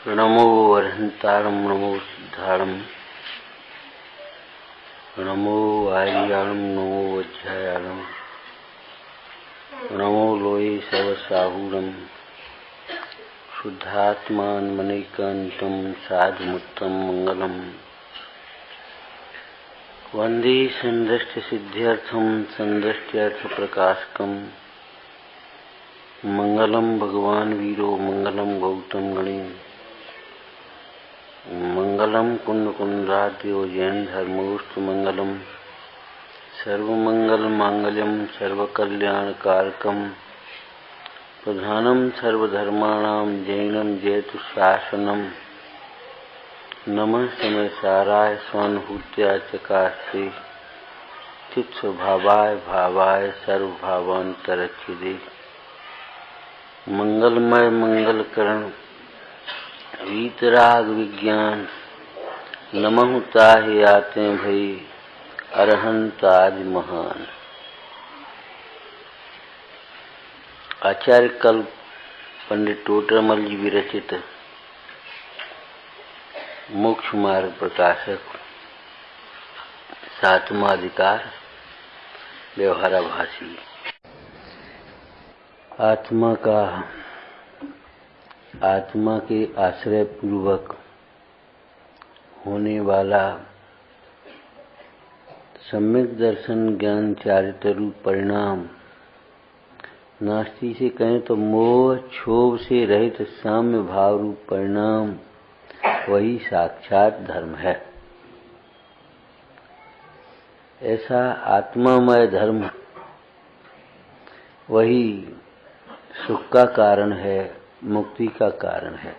नमो अरहंतारं नमो सिद्धारं नमो आर्याणं नमो वज्रायाणं नमो लोये सर्वसाहूरं शुद्धात्मानमनेकान्तं साधुमुत्तम मंगलम् वंदे संदृष्टसिद्ध्यर्थं संदृष्ट्यर्थप्रकाशकम् मंगलम भगवान वीरो मंगलम गौतम गणे मंगलम कुंड कुंडाद्यो जैन धर्मोस्तु मंगलम सर्वमंगल मांगल्यम सर्वकल्याणकारकम प्रधानम सर्वधर्माणां जैनम जयतु शासनम नमः समय साराय स्वानुभूत्या चकास्ते चित्स्वभावाय भावाय सर्वभावांतरच्छिदे मंगलमय मंगलकरण वीतराग विज्ञान नमः ताहि आते भई अरहंत आदि महान। आचार्य कल्प पंडित टोडरमल जी विरचित मोक्ष मार्ग प्रकाशक सातवां अधिकार व्यवहाराभासी। आत्मा के आश्रय पूर्वक होने वाला सम्यक दर्शन ज्ञान चारित्र रूप परिणाम, नास्ति से कहें तो मोह क्षोभ से रहित साम्य भाव रूप परिणाम वही साक्षात धर्म है। ऐसा आत्मामय धर्म वही सुख का कारण है, मुक्ति का कारण है।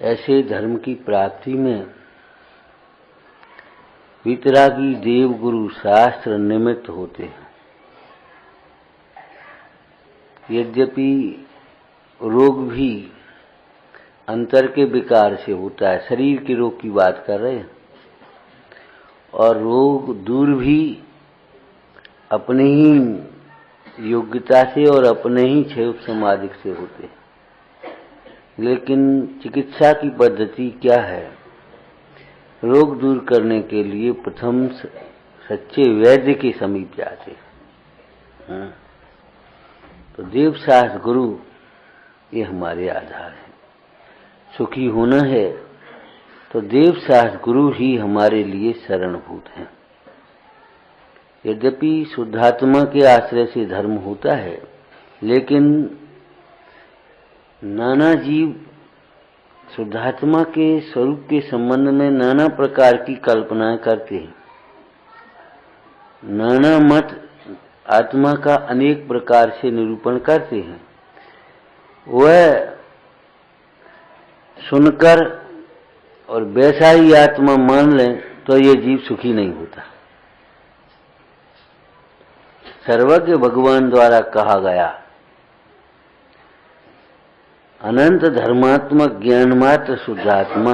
ऐसे धर्म की प्राप्ति में वितरागी देव गुरु शास्त्र निमित्त होते हैं। यद्यपि रोग भी अंतर के विकार से होता है, शरीर के रोग की बात कर रहे हैं, और रोग दूर भी अपने ही योग्यता से और अपने ही क्षय समाधिक से होते हैं। लेकिन चिकित्सा की पद्धति क्या है? रोग दूर करने के लिए प्रथम सच्चे वैद्य के समीप जाते हैं। तो देव शास्त्र गुरु ये हमारे आधार है। सुखी होना है तो देव शास्त्र गुरु ही हमारे लिए शरणभूत हैं। यद्यपि शुद्धात्मा के आश्रय से धर्म होता है, लेकिन नाना जीव शुद्धात्मा के स्वरूप के संबंध में नाना प्रकार की कल्पनाएं करते हैं। नाना मत आत्मा का अनेक प्रकार से निरूपण करते हैं। वह सुनकर और वैसा ही आत्मा मान लें तो ये जीव सुखी नहीं होता। सर्वज्ञ भगवान द्वारा कहा गया अनंत धर्मात्मक ज्ञान मात्र शुद्धात्मा,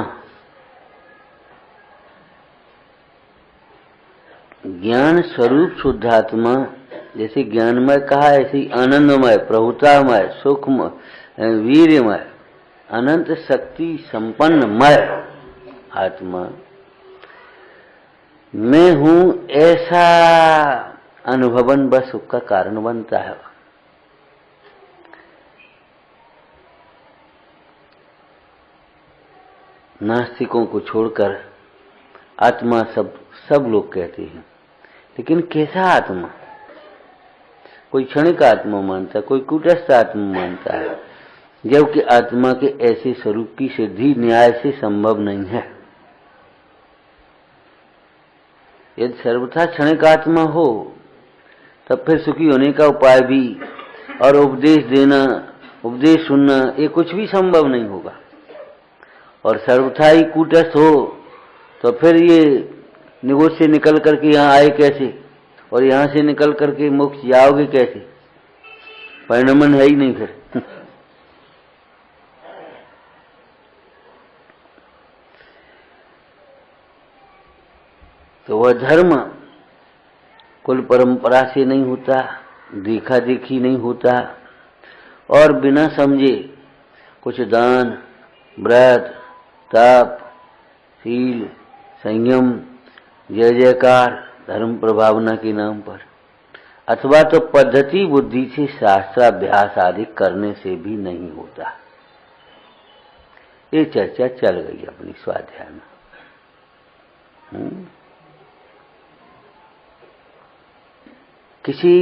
ज्ञान स्वरूप शुद्धात्मा, जैसे ज्ञानमय कहा ऐसे ही आनंदमय, प्रभुतामय, सुखमय, वीर्यमय, अनंत शक्ति संपन्नमय आत्मा मैं हूं, ऐसा अनुभवन बस सुख का कारण बनता है। नास्तिकों को छोड़कर आत्मा सब लोग कहते हैं, लेकिन कैसा आत्मा? कोई क्षणिक आत्मा मानता है, कोई कूटस्थ आत्मा मानता है, जबकि आत्मा के ऐसे स्वरूप की सिद्धि न्याय से संभव नहीं है। यदि सर्वथा क्षणिक आत्मा हो तब फिर सुखी होने का उपाय भी और उपदेश देना, उपदेश सुनना, ये कुछ भी संभव नहीं होगा। और सर्वथा ही कूटस्थ हो तो फिर ये निगोज से निकल करके यहाँ आए कैसे, और यहाँ से निकल करके मोक्ष जाओगे कैसे? परिणमन है ही नहीं फिर। तो वह धर्म कुल परंपरा से नहीं होता, देखा देखी नहीं होता और बिना समझे कुछ दान, व्रत, तप, शील, संयम, जय जयकार, धर्म प्रभावना के नाम पर अथवा तो पद्धति बुद्धि से शास्त्राभ्यास आदि करने से भी नहीं होता। ये चर्चा चल गई अपनी स्वाध्याय में। किसी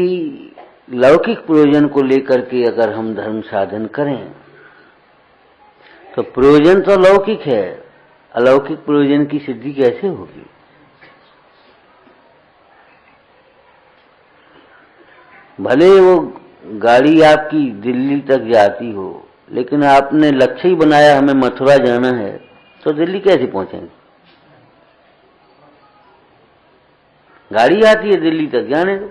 लौकिक प्रयोजन को लेकर के अगर हम धर्म साधन करें तो प्रयोजन तो लौकिक है, अलौकिक प्रयोजन की सिद्धि कैसे होगी? भले वो गाड़ी आपकी दिल्ली तक जाती हो, लेकिन आपने लक्ष्य ही बनाया हमें मथुरा जाना है, तो दिल्ली कैसे पहुंचेंगे? गाड़ी आती है दिल्ली तक, जाने दो,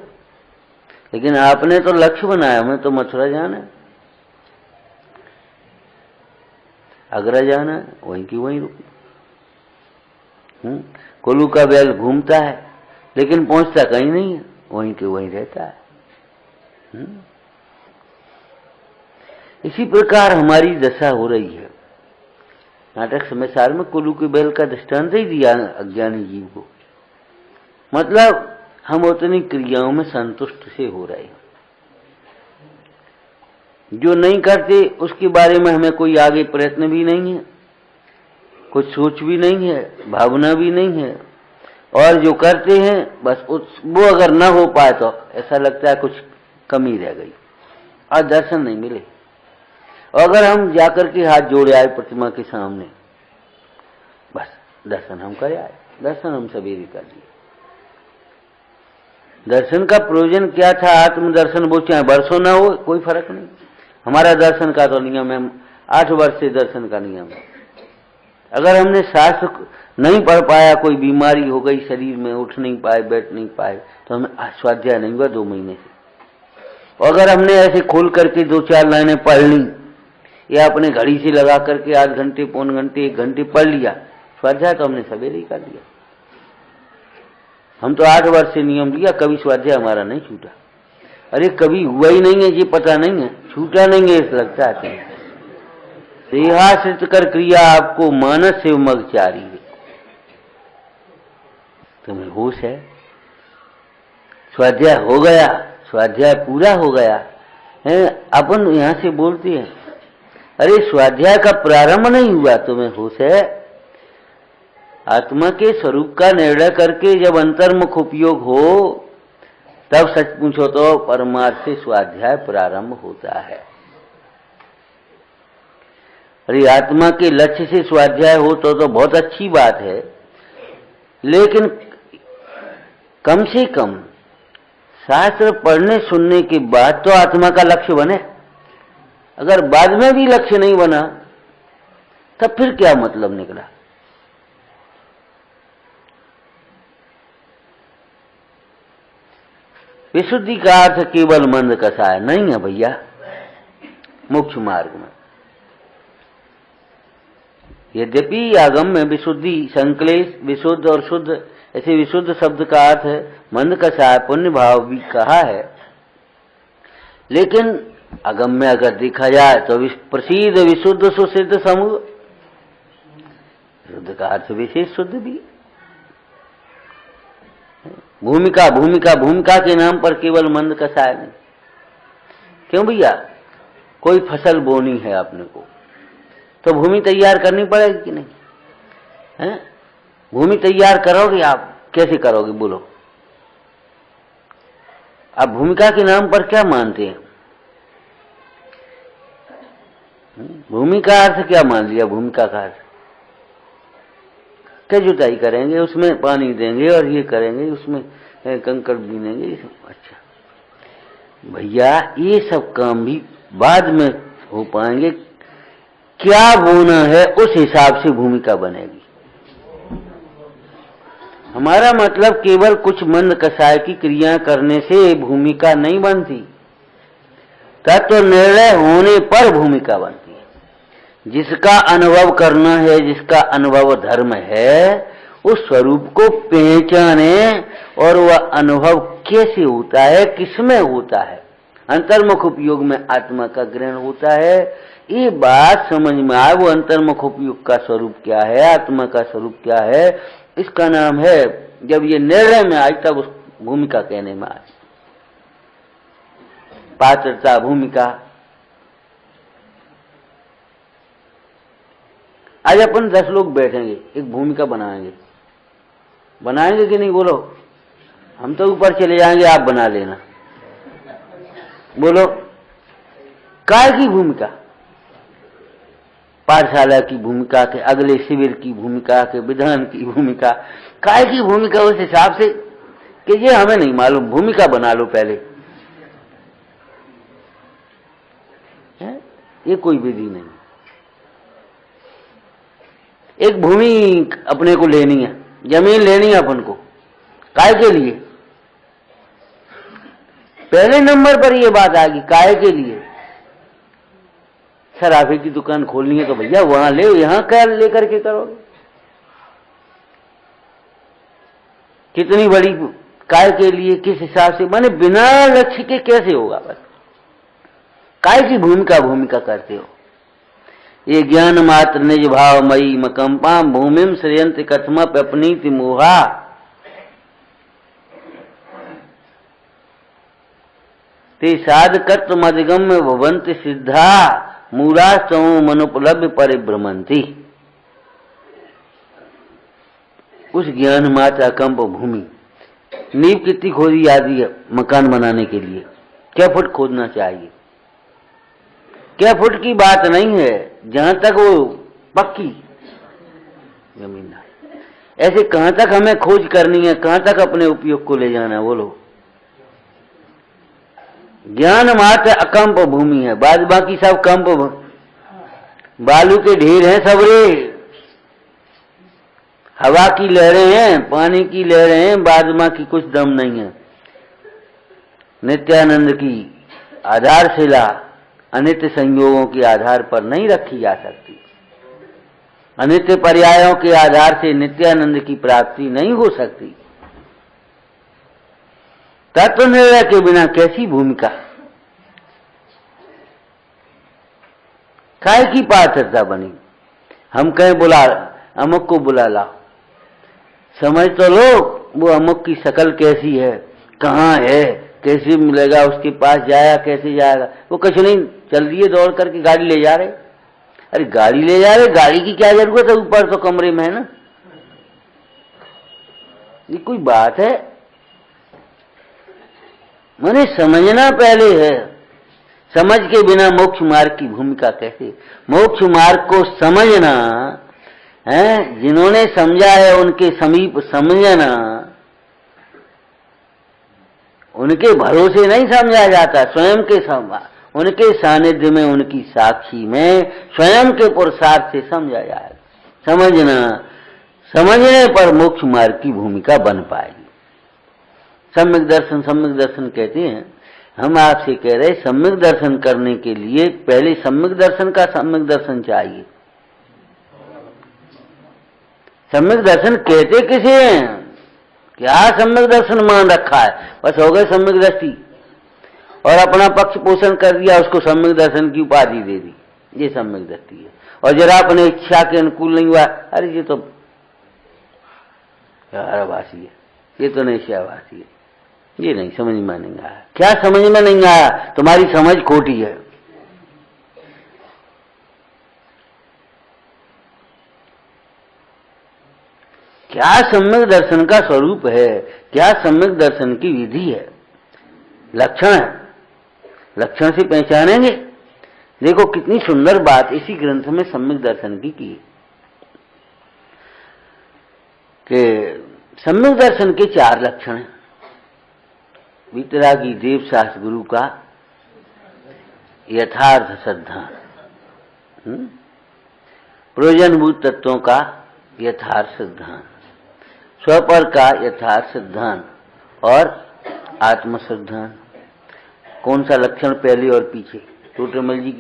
लेकिन आपने तो लक्ष्य बनाया हमें तो मथुरा जाना है, आगरा जाना है, वहीं की वहीं रुकी। कोल्हू का बैल घूमता है लेकिन पहुंचता कहीं नहीं है, वहीं के वहीं रहता है। इसी प्रकार हमारी दशा हो रही है। नाटक समाचार में कोल्हू के बैल का दृष्टांत ही दिया अज्ञानी जीव को। मतलब हम उतनी क्रियाओं में संतुष्ट से हो रहे हैं, जो नहीं करते उसके बारे में हमें कोई आगे प्रयत्न भी नहीं है, कुछ सोच भी नहीं है, भावना भी नहीं है, और जो करते हैं बस वो अगर ना हो पाए तो ऐसा लगता है कुछ कमी रह गई और दर्शन नहीं मिले। और अगर हम जाकर के हाथ जोड़े आए प्रतिमा के सामने, बस दर्शन हम करे आए, दर्शन हम सवेरे कर लिए। दर्शन का प्रयोजन क्या था? आत्मदर्शन, वो चाहे वर्षों ना हो कोई फर्क नहीं। हमारा दर्शन का तो नियम है, 8 वर्ष से दर्शन का नियम है। अगर हमने शास्त्र नहीं पढ़ पाया, कोई बीमारी हो गई शरीर में, उठ नहीं पाए, बैठ नहीं पाए, तो हमें स्वाध्याय नहीं हुआ 2 महीने से। और अगर हमने ऐसे खोल करके 2-4 लाइनें पढ़ ली या अपने घड़ी से लगा करके 8 घंटे, पौन घंटे, 1 घंटे पढ़ लिया, स्वाध्याय तो हमने सवेरे ही कर लिया। हम तो 8 वर्ष से नियम लिया, कभी स्वाध्याय हमारा नहीं छूटा। अरे कभी हुआ ही नहीं है, ये पता नहीं है, छूटा नहीं है, इस लगता है। देहाश्रित कर क्रिया आपको मानस से मगचारी है। तुम्हें होश है, स्वाध्याय हो गया, स्वाध्याय पूरा हो गया है। अपन यहां से बोलते हैं अरे स्वाध्याय का प्रारंभ नहीं हुआ, तुम्हें होश है। आत्मा के स्वरूप का निर्णय करके जब अंतर्मुख उपयोग हो, तब सच पूछो तो परमार्थ से स्वाध्याय प्रारंभ होता है। अरे आत्मा के लक्ष्य से स्वाध्याय हो तो बहुत अच्छी बात है, लेकिन कम से कम शास्त्र पढ़ने सुनने के बाद तो आत्मा का लक्ष्य बने। अगर बाद में भी लक्ष्य नहीं बना तब फिर क्या मतलब निकला? विशुद्धि का अर्थ केवल मंद कसाय नहीं है भैया। मोक्ष मार्ग में यद्यपि आगम में विशुद्धि, संक्लेश, विशुद्ध और शुद्ध, ऐसे विशुद्ध शब्द का अर्थ है मंद कसाय, पुण्य भाव भी कहा है, लेकिन आगम में अगर देखा जाए तो प्रसिद्ध विशुद्ध सुसिद्ध समूह, शुद्ध का अर्थ विशेष शुद्ध भी। भूमिका भूमिका भूमिका के नाम पर केवल मंद कसाय नहीं। क्यों भैया? कोई फसल बोनी है आपने को, तो भूमि तैयार करनी पड़ेगी कि नहीं है? भूमि तैयार करोगे आप, कैसे करोगे बोलो? आप भूमिका के नाम पर क्या मानते हैं? भूमि का अर्थ क्या मान लिया? भूमिका का अर्थ क्या? जुताई करेंगे, उसमें पानी देंगे और ये करेंगे, उसमें कंकड़ बीनेंगे। अच्छा भैया, ये सब काम भी बाद में हो पाएंगे। क्या बोना है उस हिसाब से भूमिका बनेगी। हमारा मतलब केवल कुछ मंद कसाय की क्रिया करने से भूमिका नहीं बनती, तत्व निर्णय होने पर भूमिका बनती है। जिसका अनुभव करना है, जिसका अनुभव धर्म है, उस स्वरूप को पहचाने और वह अनुभव कैसे होता है, किसमें होता है? अंतर्मुख उपयोग में आत्मा का ग्रहण होता है। ये बात समझ में आए, वो अंतर्मुख उपयोग का स्वरूप क्या है, आत्मा का स्वरूप क्या है, इसका नाम है, जब ये निर्णय में आए तब उस भूमिका कहने में आए। पात्रता, भूमिका। आज अपन 10 लोग बैठेंगे, एक भूमिका बनाएंगे। बनाएंगे कि नहीं बोलो? हम तो ऊपर चले जाएंगे, आप बना लेना। बोलो, काय की भूमिका? पाठशाला की भूमिका के, अगले शिविर की भूमिका के, विधान की भूमिका, काय की भूमिका? उस हिसाब से कि ये हमें नहीं मालूम, भूमिका बना लो पहले। है? ये कोई विधि नहीं। एक भूमि अपने को लेनी है, जमीन लेनी है अपन को, काय के लिए? पहले नंबर पर ये बात आ गई, काय के लिए? शराबे की दुकान खोलनी है तो भैया वहां ले, यहां क्या लेकर के करोगे? कितनी बड़ी, काय के लिए, किस हिसाब से? माने बिना लक्ष्य के कैसे होगा? बस काय की भूमिका करते हो। ये ज्ञान मात्र निज भाव मई मकंपा भूमिम श्रेयंत कथमप अपनीति मोहा। ते साधकत्व मधिगम्य भवंति सिद्धा मूलास्तमो मनुपलभ्य परिभ्रमंती। उस ज्ञान मात्र अकंप भूमि, नींव कितनी खोदी आदि है मकान बनाने के लिए? क्या फुट खोदना चाहिए? क्या फुट की बात नहीं है, जहां तक वो पक्की जमीन है। ऐसे कहां तक हमें खोज करनी है, कहां तक अपने उपयोग को ले जाना है? बोलो। ज्ञान मात्र अकंप भूमि है, बाद बाकी सब कंप, बालू के ढेर हैं सबरे, हवा की लहरें हैं, पानी की लहरें हैं, बाद बाकी कुछ दम नहीं है। नित्यानंद की आधारशिला अनित्य संयोगों के आधार पर नहीं रखी जा सकती। अनित्य पर्यायों के आधार से नित्यानंद की प्राप्ति नहीं हो सकती। तत्व निर्णय के बिना कैसी भूमिका? काय की पात्रता बनी? हम कहें बुला, अमुक को बुला ला, समझ तो लो वो अमुक की शक्ल कैसी है, कहाँ है, कैसे मिलेगा, उसके पास जाया कैसे जाएगा? वो कुछ नहीं, चल दिए दौड़ करके, गाड़ी ले जा रहे। अरे गाड़ी ले जा रहे, गाड़ी की क्या जरूरत है? ऊपर तो कमरे में है ना। ये कोई बात है? मैंने समझना पहले है, समझ के बिना मोक्ष मार्ग की भूमिका कैसे? मोक्ष मार्ग को समझना है, जिन्होंने समझा है उनके समीप समझना, उनके भरोसे नहीं समझा जाता, स्वयं के उनके सानिध्य में, उनकी साक्षी में, स्वयं के पुरुषार्थ से समझा जाएगा। समझना, समझने पर मोक्ष मार्ग की भूमिका बन पाएगी। सम्यक दर्शन कहते हैं। हम आपसे कह रहे सम्यक दर्शन करने के लिए पहले सम्यक दर्शन का सम्यक दर्शन चाहिए। सम्यक दर्शन कहते किसे हैं? क्या सम्यक दर्शन मान रखा है, बस हो गए सम्यक दृष्टि, और अपना पक्ष पोषण कर दिया, उसको सम्यक दर्शन की उपाधि दे दी, ये सम्यक दृष्टि है। और जरा अपने इच्छा के अनुकूल नहीं हुआ, अरे ये तो आभासी है, ये तो निश्चयवासी है, ये नहीं समझ में नहीं आया। क्या समझ में नहीं आया? तुम्हारी समझ खोटी है। क्या सम्यक दर्शन का स्वरूप है, क्या सम्यक दर्शन की विधि है, लक्षण है, लक्षण से पहचानेंगे। देखो कितनी सुंदर बात इसी ग्रंथ में सम्यक दर्शन की कि सम्यक दर्शन के 4 लक्षण हैं। वितरागी देव शास्त्र गुरु का यथार्थ श्रद्धा, प्रयोजनभूत तत्वों का यथार्थ सिद्धांत, स्वपर का यथार्थ सिद्धांत और आत्म सिद्धांत। कौन सा लक्षण पहले और पीछे? टोटरमल जी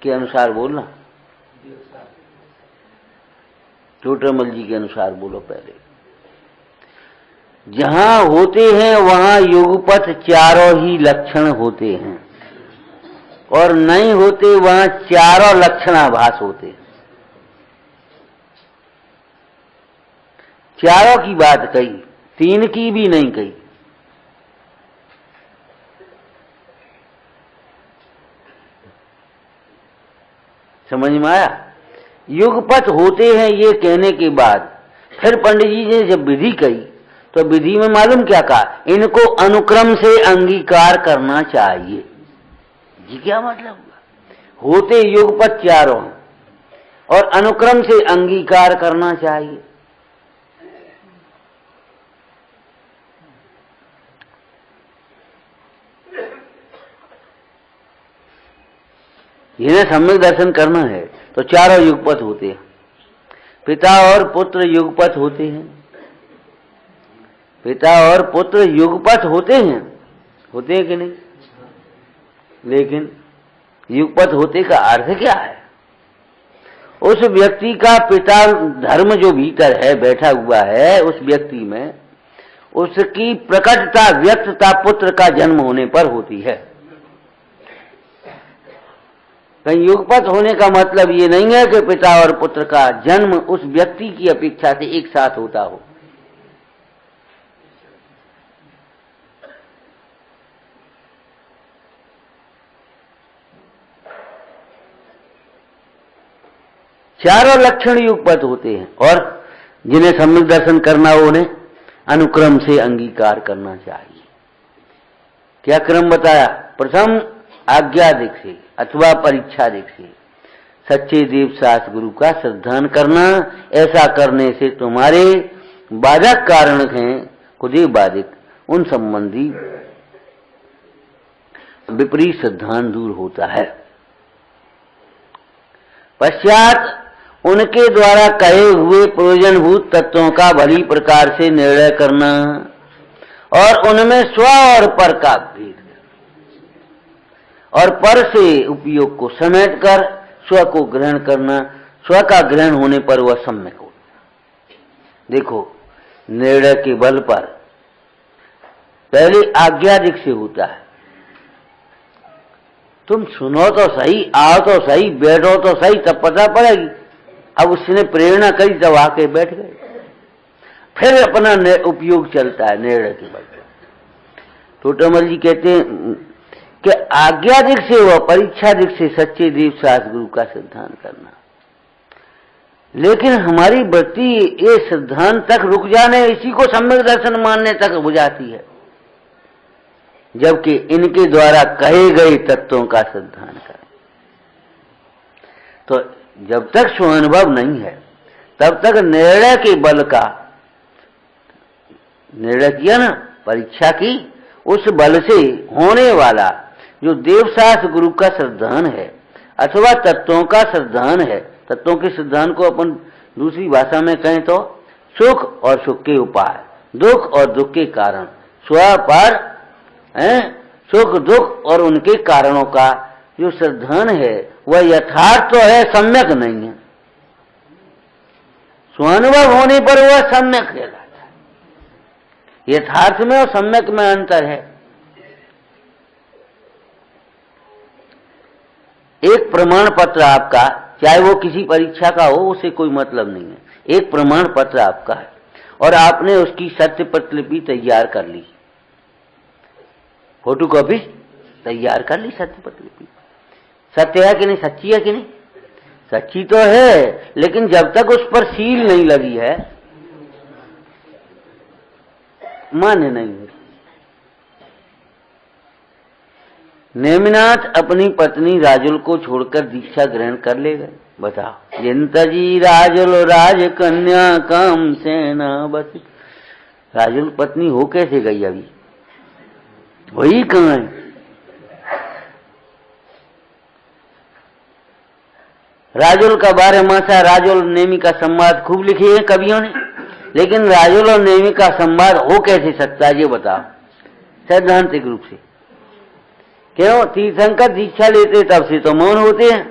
के अनुसार बोलना, टोटरमल जी के अनुसार बोलो पहले। जहां होते हैं वहां युगपत चारों ही लक्षण होते हैं, और नहीं होते वहां चारों लक्षणाभास होते हैं। चारों की बात कही, तीन की भी नहीं कही। समझ में आया? युगपत होते हैं ये कहने के बाद फिर पंडित जी ने जब विधि कही तो विधि में मालूम क्या कहा? इनको अनुक्रम से अंगीकार करना चाहिए। ये क्या मतलब हुआ? होते युगपत चारों और अनुक्रम से अंगीकार करना चाहिए। इन्हें सम्यक दर्शन करना है तो चारों युगपत होते हैं। पिता और पुत्र युगपत होते हैं। पिता और पुत्र युगपत होते हैं कि नहीं? लेकिन युगपत होते का अर्थ क्या है? उस व्यक्ति का पिता धर्म जो भीतर है बैठा हुआ है, उस व्यक्ति में उसकी प्रकटता व्यक्तता पुत्र का जन्म होने पर होती है। कहीं युगपत होने का मतलब ये नहीं है कि पिता और पुत्र का जन्म उस व्यक्ति की अपेक्षा से एक साथ होता हो। चारों लक्षण युगपत होते हैं और जिन्हें सम्यक दर्शन करना हो उन्हें अनुक्रम से अंगीकार करना चाहिए। क्या क्रम बताया? प्रथम आज्ञादिक से अथवा परीक्षादिक से सच्चे देव शास्त्र गुरु का श्रद्धान करना। ऐसा करने से तुम्हारे बाधक कारण हैं खुदे बाधिक, उन संबंधी विपरीत श्रद्धान दूर होता है। पश्चात उनके द्वारा कहे हुए प्रयोजनभूत तत्वों का भली प्रकार से निर्णय करना और उनमें स्व और पर का भेद और पर से उपयोग को समेट कर स्व को ग्रहण करना। स्व का ग्रहण होने पर वह सम्यक होता। देखो, निर्णय के बल पर पहले आज्ञादिक से होता है। तुम सुनो तो सही, आओ तो सही, बैठो तो सही, तब पता पड़ेगी। अब उसने प्रेरणा करी तब आके बैठ गए, फिर अपना उपयोग चलता है निर्णय के बल पर। टोटमल जी कहते हैं कि आज्ञादिक से व परीक्षादिक से सच्चे देव शास्त्र गुरु का सिद्धांत करना। लेकिन हमारी वृत्ति ये सिद्धांत तक रुक जाने, इसी को सम्यक दर्शन मानने तक हो जाती है, जबकि इनके द्वारा कहे गए तत्वों का सिद्धांत करें। तो जब तक स्वानुभव नहीं है तब तक निर्णय के बल का निर्णय किया ना, परीक्षा की, उस बल से होने वाला जो देवशास्त्र गुरु का श्रद्धान है अथवा तत्वों का श्रद्धान है। तत्वों के सिद्धांत को अपन दूसरी भाषा में कहें तो सुख और सुख के उपाय, दुख और दुख के कारण, स्व पर सुख दुख और उनके कारणों का जो श्रद्धान है वह यथार्थ तो है, सम्यक नहीं है। स्वानुभव होने पर वह सम्यक कहलाता है। यथार्थ में और सम्यक में अंतर है। एक प्रमाण पत्र आपका, चाहे वो किसी परीक्षा का हो, उससे कोई मतलब नहीं है। एक प्रमाण पत्र आपका है और आपने उसकी सत्य प्रतिलिपि तैयार कर ली, फोटोकॉपी तैयार कर ली, सत्य प्रतिलिपि। सत्य है कि नहीं? सच्ची है कि नहीं? सच्ची तो है, लेकिन जब तक उस पर सील नहीं लगी है मान्य नहीं है। नेमिनाथ अपनी पत्नी राजुल को छोड़कर दीक्षा ग्रहण कर ले गए। बताओ, जिंता जी राजुल राज कन्या काम सेना बस। राजुल पत्नी हो कैसे गई? अभी वही कहाँ है? राजुल का 12 मासा राजुल नेमी का संवाद खूब लिखे हैं कवियों ने, लेकिन राजुल और नेमी का संवाद हो कैसे सकता है ये बताओ सैद्धांतिक रूप से। क्यों? तीर्थंकर दीक्षा लेते तब से तो मौन होते हैं।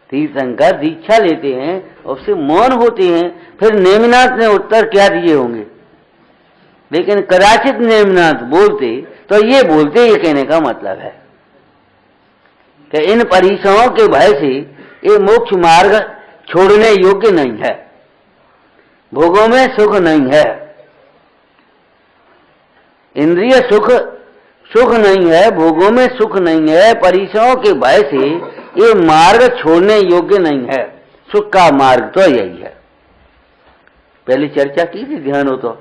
तीर्थंकर दीक्षा लेते हैं उससे मौन होते हैं। फिर नेमिनाथ ने उत्तर क्या दिए होंगे, लेकिन कदाचित नेमिनाथ बोलते तो ये बोलते, ये कहने का मतलब है कि इन परीक्षाओं के भय से ये मोक्ष मार्ग छोड़ने योग्य नहीं है, भोगों में सुख नहीं है, इंद्रिय सुख सुख नहीं है, भोगों में सुख नहीं है, परीक्षाओं के भय से ये मार्ग छोड़ने योग्य नहीं है। सुख का मार्ग तो यही है। पहले चर्चा की थी, ध्यान हो तो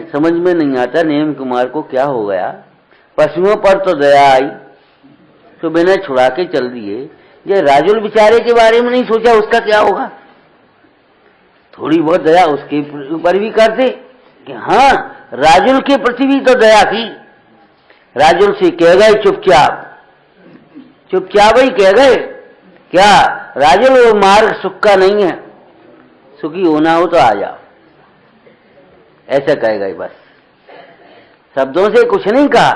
समझ में नहीं आता नेम कुमार को क्या हो गया। पशुओं पर तो दया आई तो बिना छुड़ा के चल दिए, ये राजुल बेचारे के बारे में नहीं सोचा उसका क्या होगा। थोड़ी बहुत दया उसके ऊपर भी करते कि हाँ, राजुल के प्रति भी तो दया की। राजुल से कह गए चुपचाप चुपचाप ही कह गए, क्या राजुल वो मार्ग सुख का नहीं है, सुखी होना हो तो आ जाओ, ऐसा कह गए। बस शब्दों से कुछ नहीं कहा,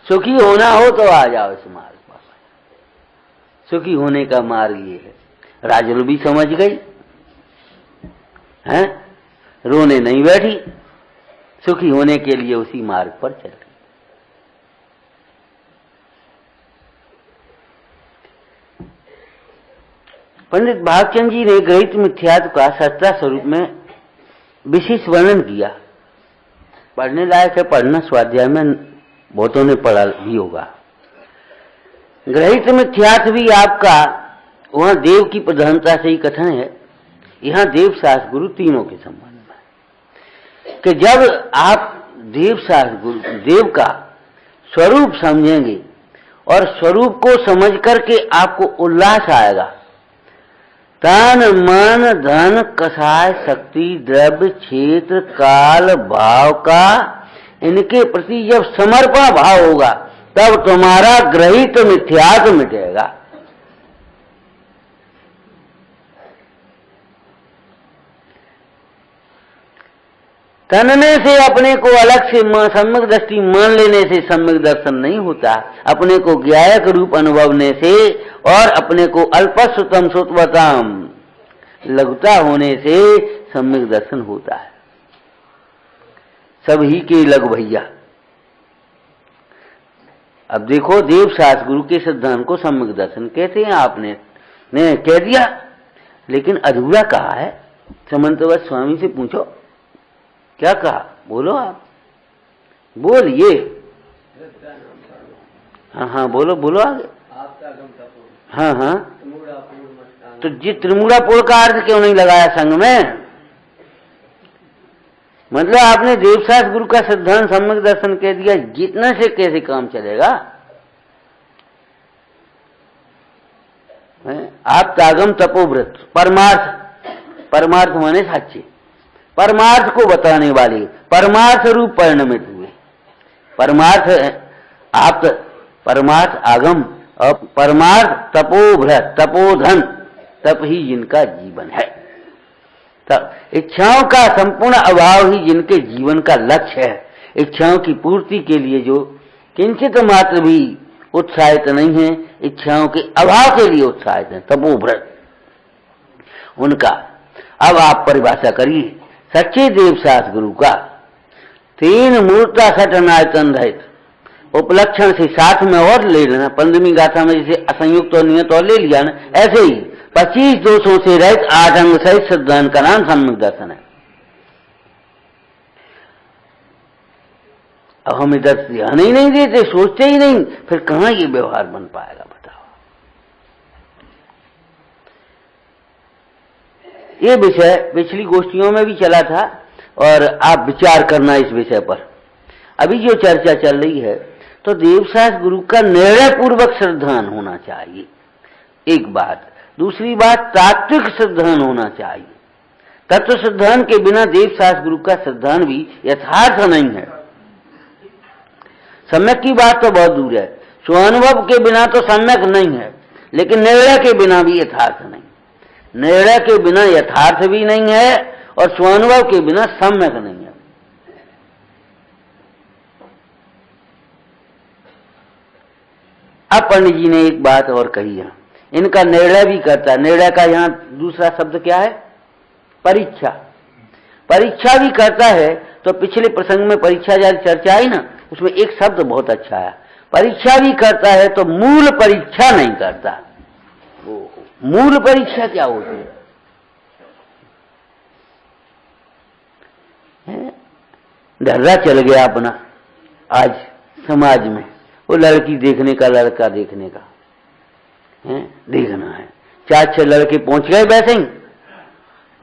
सुखी होना हो तो आ जाओ इस मार्ग पर। सुखी होने का मार्ग ये है। राजुल भी समझ गई, हैं, रोने नहीं बैठी, सुखी होने के लिए उसी मार्ग पर चल गई। पंडित भागचंद जी ने गणित मिथ्यात्व का सत्ता स्वरूप में विशेष वर्णन किया। पढ़ने लायक है, पढ़ना, स्वाध्याय में बहुतों ने पढ़ा भी होगा। गणित मिथ्यात्व भी आपका वहां देव की प्रधानता से ही कथन है, यहाँ देव शास्त्र गुरु तीनों के संबंध में, कि जब आप देव शास्त्र गुरु देव का स्वरूप समझेंगे और स्वरूप को समझ करके आपको उल्लास आएगा, तन मन धन कसाय शक्ति द्रव्य क्षेत्र काल भाव का इनके प्रति जब समर्पण भाव होगा तब तुम्हारा ग्रहित मिथ्यात्व मिटेगा। तनने से अपने को अलग से सम्यक दृष्टि मान लेने से सम्यक दर्शन नहीं होता, अपने को ज्ञायक रूप अनुभवने से और अपने को अल्पश्रुतम श्रुतवताम लघुता होने से सम्यक दर्शन होता है। सभी के लघु भैया। अब देखो, देव शास्त्र गुरु के सिद्धांत को सम्यक दर्शन कहते हैं, आपने ने कह दिया, लेकिन अधूरा कहा है। समंतवत स्वामी से पूछो क्या कहा, बोलो, आप बोलिए। हाँ हाँ, बोलो बोलो आगे। हाँ हाँ, तो जी त्रिमूढ़ापुर का अर्थ क्यों नहीं लगाया संग में? मतलब आपने देवशास्त्र गुरु का सिद्धांत सम्यक दर्शन कह दिया, जितना से कैसे काम चलेगा? आप तागम तपोव्रत, परमार्थ माने साच्चे, परमार्थ को बताने वाले, परमार्थ रूप परिणमित हुए। परमार्थ आप, परमार्थ आगम और परमार्थ तपोव्रत, तपोधन, तप ही जिनका जीवन है। तब इच्छाओं का संपूर्ण अभाव ही जिनके जीवन का लक्ष्य है। इच्छाओं की पूर्ति के लिए जो किंचित मात्र भी उत्साहित नहीं है, इच्छाओं के अभाव के लिए उत्साहित है, तपोव्रत उनका। अब आप परिभाषा करिए सच्चे देव शास्त्र गुरु का। तीन मूर्ता सठ नायतन रहित उपलक्षण से साथ में और ले लेना, 15वीं गाथा में जैसे असंयुक्त और नियत और ले लिया ना, ऐसे ही 25 दोषों से रहित 8 अंग सहित सिद्धांत का नाम सम्यक दर्शन है। अब हम इधर ध्यान ही नहीं देते, सोचते ही नहीं, फिर कहां ये व्यवहार बन पाएगा बताओ। ये विषय पिछली गोष्ठियों में भी चला था और आप विचार करना इस विषय पर। अभी जो चर्चा चल रही है, तो देवशास्त्र गुरु का निर्णय पूर्वक श्रद्धान होना चाहिए, एक बात। दूसरी बात, तात्विक श्रद्धान होना चाहिए। तत्व श्रद्धान के बिना देवशास्त्र गुरु का श्रद्धान भी यथार्थ नहीं है। सम्यक की बात तो बहुत दूर है, स्वानुभव के बिना तो सम्यक नहीं है, लेकिन निर्णय के बिना भी यथार्थ नहीं। निर्णय के बिना यथार्थ भी नहीं है और स्वानुभव के बिना सम्यक नहीं है। अब पंडित जी ने एक बात और कही है, इनका निर्णय भी करता है। निर्णय का यहाँ दूसरा शब्द क्या है? परीक्षा, परीक्षा भी करता है। तो पिछले प्रसंग में परीक्षा जब चर्चा आई ना, उसमें एक शब्द बहुत अच्छा आया, परीक्षा भी करता है तो मूल परीक्षा नहीं करता। मूल परीक्षा क्या होती है? डर्रा चल गया अपना आज समाज में, वो लड़की देखने का, लड़का देखने का है, देखना है। 4-6 लड़के पहुंच गए वैसे ही,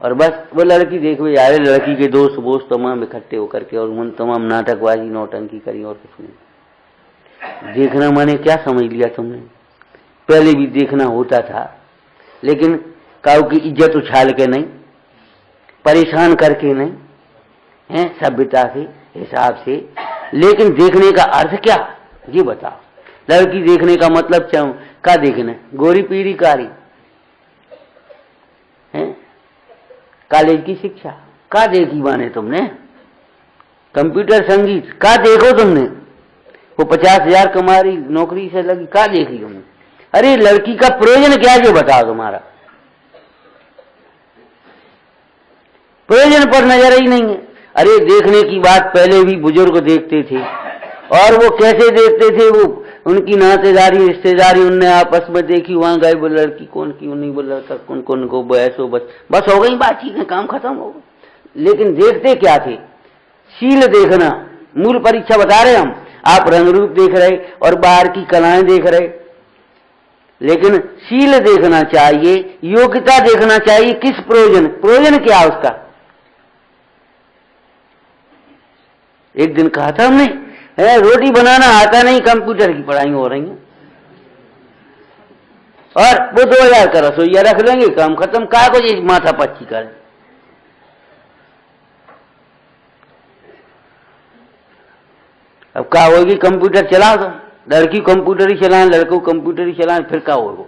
और बस वो लड़की देख भी जा रहे, लड़की के दोस्त वोस्त तमाम इकट्ठे होकर के, और मन तमाम नाटकबाजी नौटंकी करी, और कुछ नहीं। देखना माने क्या समझ लिया तुमने? पहले भी देखना होता था, लेकिन काऊ की इज्जत उछाल के नहीं, परेशान करके नहीं, है सभ्यता से, हिसाब से। लेकिन देखने का अर्थ क्या, ये बताओ। लड़की देखने का मतलब क्या देखना? गोरी पीरी कारी है, कॉलेज की शिक्षा का देखी माने तुमने? कंप्यूटर संगीत का देखो तुमने? वो 50,000 कमा रही, नौकरी से लगी, का देखी तुमने? अरे लड़की का प्रयोजन क्या, ये बताओ। तुम्हारा प्रयोजन पर नजर ही नहीं है। अरे देखने की बात पहले भी बुजुर्ग देखते थे, और वो कैसे देखते थे? वो उनकी नातेदारी रिश्तेदारी उनने आपस में देखी, वहां गए, वो लड़की कौन की, उन्हीं वो लड़का कौन कौन को, बहसो बस हो गई बातचीत में, काम खत्म हो गया। लेकिन देखते क्या थे? शील देखना। मूल परीक्षा बता रहे हम, आप रंग रूप देख रहे और बाहर की कलाएं देख रहे, लेकिन शील देखना चाहिए, योग्यता देखना चाहिए। किस प्रयोजन? प्रयोजन क्या उसका? एक दिन कहा था हमने, रोटी बनाना आता नहीं, कंप्यूटर की पढ़ाई हो रही है, और वो 2000 का रसोईया रख लेंगे, काम खत्म। का को ये माथा पच्ची कर। अब क्या होगी? कंप्यूटर चला दो, लड़की कंप्यूटर ही चलाएं, लड़कों कंप्यूटर ही चलाएं, फिर क्या होगा?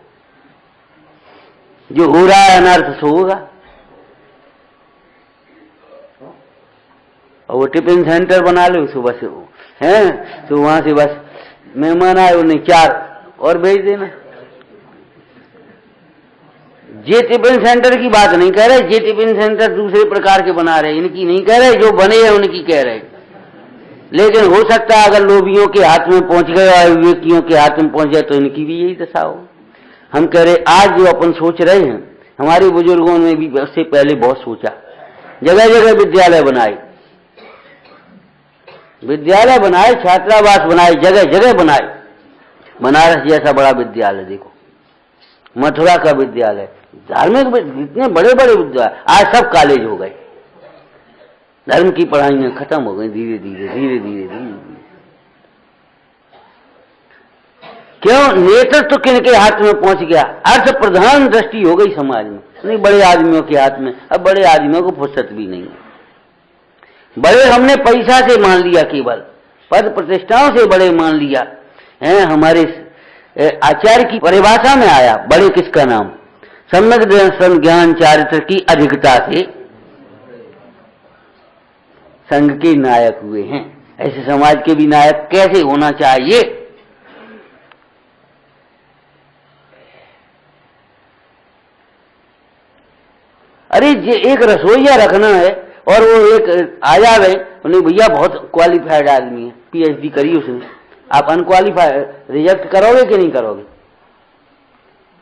जो हो रहा है अनर्थ सो होगा। और वो टिफिन सेंटर बना लो सुबह से, हैं तो वहां से बस मेहमान आए, उन्हें 4 और भेज देना। जे टिफिन सेंटर की बात नहीं कह रहे, जे टिफिन सेंटर दूसरे प्रकार के बना रहे, इनकी नहीं कह रहे, जो बने हैं उनकी कह रहे। लेकिन हो सकता है अगर लोभियों के हाथ में पहुंच गए और विवेकियों के हाथ में पहुंच जाए तो इनकी भी यही दशा हो। हम कह रहे आज जो अपन सोच रहे हैं, हमारे बुजुर्गों ने भी उससे पहले बहुत सोचा। जगह जगह विद्यालय बनाए, छात्रावास बनाए, जगह जगह बनाए। बनारस जैसा बड़ा विद्यालय देखो, मथुरा का विद्यालय, धार्मिक इतने बड़े बड़े विद्यालय, आज सब कॉलेज हो गए। धर्म की पढ़ाइयां खत्म हो गई धीरे धीरे धीरे धीरे धीरे। क्यों? नेतृत्व किनके हाथ में पहुंच गया? अर्थ प्रधान दृष्टि हो गई समाज में, नहीं बड़े आदमियों के हाथ में। अब बड़े आदमियों को फुर्सत भी नहीं है। बड़े हमने पैसा से मान लिया, केवल पद प्रतिष्ठाओं से बड़े मान लिया है। हमारे आचार्य की परिभाषा में आया, बड़े किसका नाम? सम्यक दर्शन ज्ञान चारित्र की अधिकता से संघ के नायक हुए हैं। ऐसे समाज के भी नायक कैसे होना चाहिए? अरे ये एक रसोईया रखना है, और वो एक आ जावे, उन्हें भैया बहुत क्वालिफाइड आदमी है, पीएचडी करी उसने, आप अनक्वालिफाइड रिजेक्ट करोगे कि नहीं करोगे?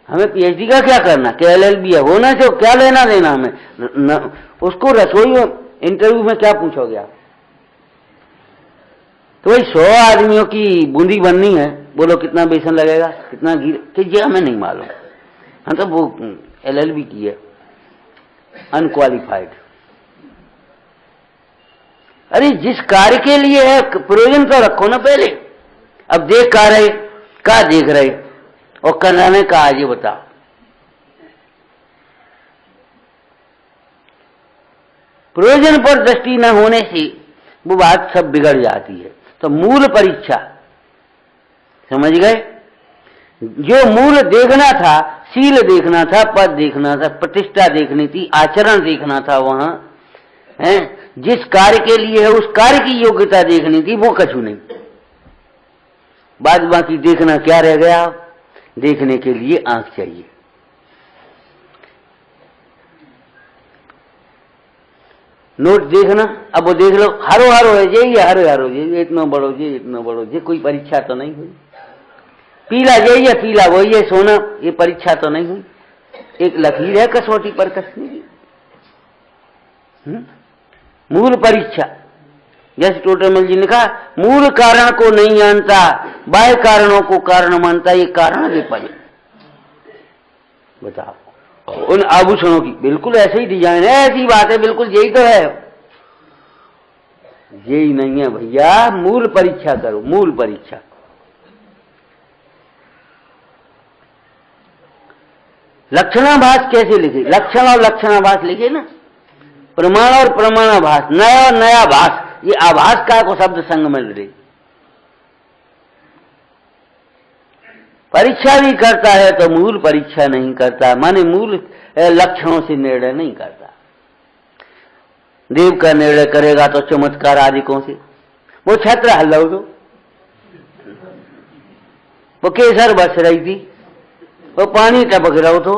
हमें पीएचडी का क्या करना, क्या एलएलबी है, होना चाहिए, क्या लेना देना हमें? उसको रसोई इंटरव्यू में क्या पूछोगे आप? तो भाई 100 आदमियों की बूंदी बननी है, बोलो कितना बेसन लगेगा, कितना घी, कि हमें नहीं मालूम। हाँ तो वो एलएलबी की है, अनक्वालिफाइड। अरे जिस कार्य के लिए है प्रयोजन तो रखो ना पहले। अब देख का देख रहे और कराने का आज ये बताओ। प्रयोजन पर दृष्टि न होने से वो बात सब बिगड़ जाती है। तो मूल परीक्षा, समझ गए? जो मूल देखना था, शील देखना था, पद देखना था, प्रतिष्ठा देखनी थी, आचरण देखना था, वहां है जिस कार्य के लिए है उस कार्य की योग्यता देखनी थी, वो कछु नहीं। बाद बाकी देखना क्या रह गया? देखने के लिए आंख चाहिए। नोट देखना, अब वो देख लो हारो हारो है ये हारो हारो ये इतना बड़ो ये इतना बड़ो ये, कोई परीक्षा तो नहीं हुई। पीला ये पीला वो ये सोना, ये परीक्षा तो नहीं हुई। एक लकीर है कसौटी पर कसने की। मूल परीक्षा, जैसे टोटल जी ने कहा, मूल कारण को नहीं जानता, बाह्य कारणों को कारण मानता, ये कारण विपरीत। बताओ, उन आभूषणों की बिल्कुल ऐसे ही डिजाइन है, ऐसी बात है, बिल्कुल यही तो है। यही नहीं है भैया, मूल परीक्षा करो, मूल परीक्षा। लक्षणाभास कैसे लिखे? लक्षण और लक्षणाभास लिखे ना, प्रमाण और प्रमाणाभास, नया और नया भास, ये आभास का को शब्द संग में ले। परीक्षा भी करता है तो मूल परीक्षा नहीं करता, माने मूल लक्षणों से निर्णय नहीं करता। देव का निर्णय करेगा तो चमत्कार आदिकों से। वो छत्र हल्लो दो, वो केसर बस रही थी, वो पानी टपक रहा तो,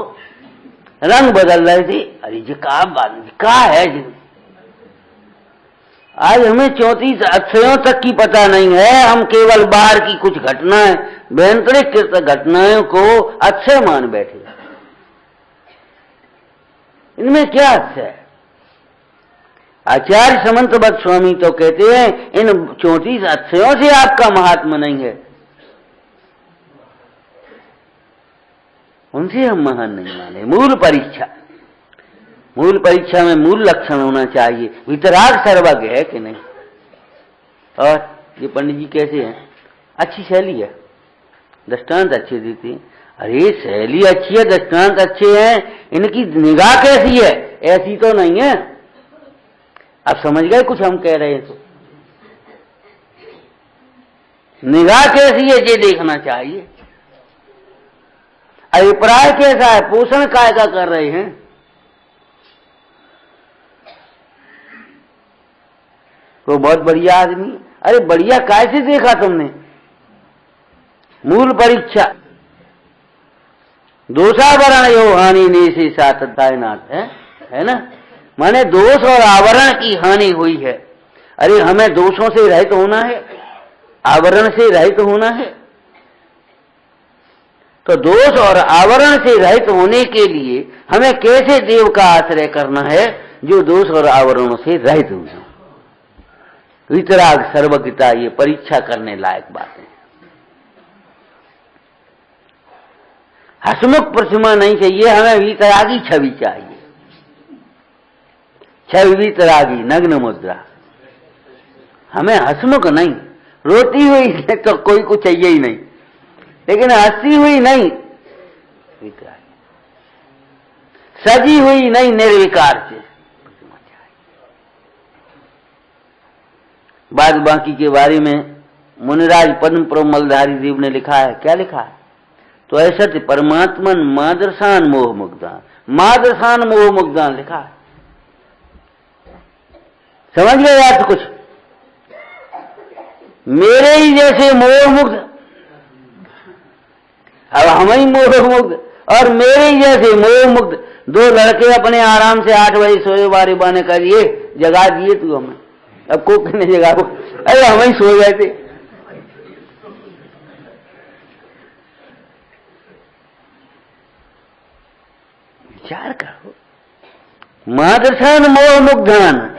रंग बदल रहे थे। अरे जी का है जी? आज हमें 34 अक्षयों तक की पता नहीं है, हम केवल बाहर की कुछ घटनाएं, व्यंतरिक घटनाओं को अक्षय मान बैठे। इनमें क्या अक्षय है? आचार्य समंतभट्ट स्वामी तो कहते हैं इन 34 अक्षयों से आपका महात्मा नहीं है, उनसे हम महान नहीं माने। मूल परीक्षा, मूल परीक्षा में मूल लक्षण होना चाहिए। वितराग सर्वज्ञ है कि नहीं? और ये पंडित जी कैसे हैं? अच्छी शैली है, दृष्टांत अच्छे देते हैं। अरे शैली अच्छी है, दृष्टांत अच्छे हैं, इनकी निगाह कैसी है? ऐसी तो नहीं है। आप समझ गए कुछ हम कह रहे हैं तो? निगाह कैसी है ये देखना चाहिए। अभिप्राय कैसा है? पोषण काय का कर रहे हैं? तो बहुत बढ़िया आदमी। अरे बढ़िया काय से देखा तुमने? मूल परीक्षा। दोषावरण यो हानि ने से सातनाथ है ना, माने दोष और आवरण की हानि हुई है। अरे हमें दोषों से रहित होना है, आवरण से रहित होना है। तो दोष और आवरण से रहित होने के लिए हमें कैसे देव का आश्रय करना है जो दोष और आवरणों से रहित हो जाए। वितराग सर्वज्ञता, ये परीक्षा करने लायक बात है। हसमुख प्रतिमा नहीं चाहिए, हमें वितरागी छवि चाहिए। छवि वितरागी, नग्न मुद्रा। हमें हसमुख नहीं, रोती हुई तो कोई को चाहिए ही नहीं, लेकिन हंसी हुई नहीं, वितरागी। सजी हुई नहीं, निर्विकार से। बाद बाकी के बारे में मुनिराज पद्म प्रमलधारी देव ने लिखा है। क्या लिखा है? तो ऐसा परमात्मन मादरसान मोह मुग्धान, मादरसान मोह मुग्धान लिखा है। समझ गए यार? कुछ मेरे ही जैसे मोह मुग्ध, अब हम ही मोह मुग्ध, और मेरे ही जैसे मोह मुग्ध दो लड़के अपने आराम से 8 बजे सोए बारे बाने करिए, जगा दिए तू हमें। अब को कहने जगा, अरे हम ही सो गए थे। विचार करो, मादरसान मोह मुग्धान।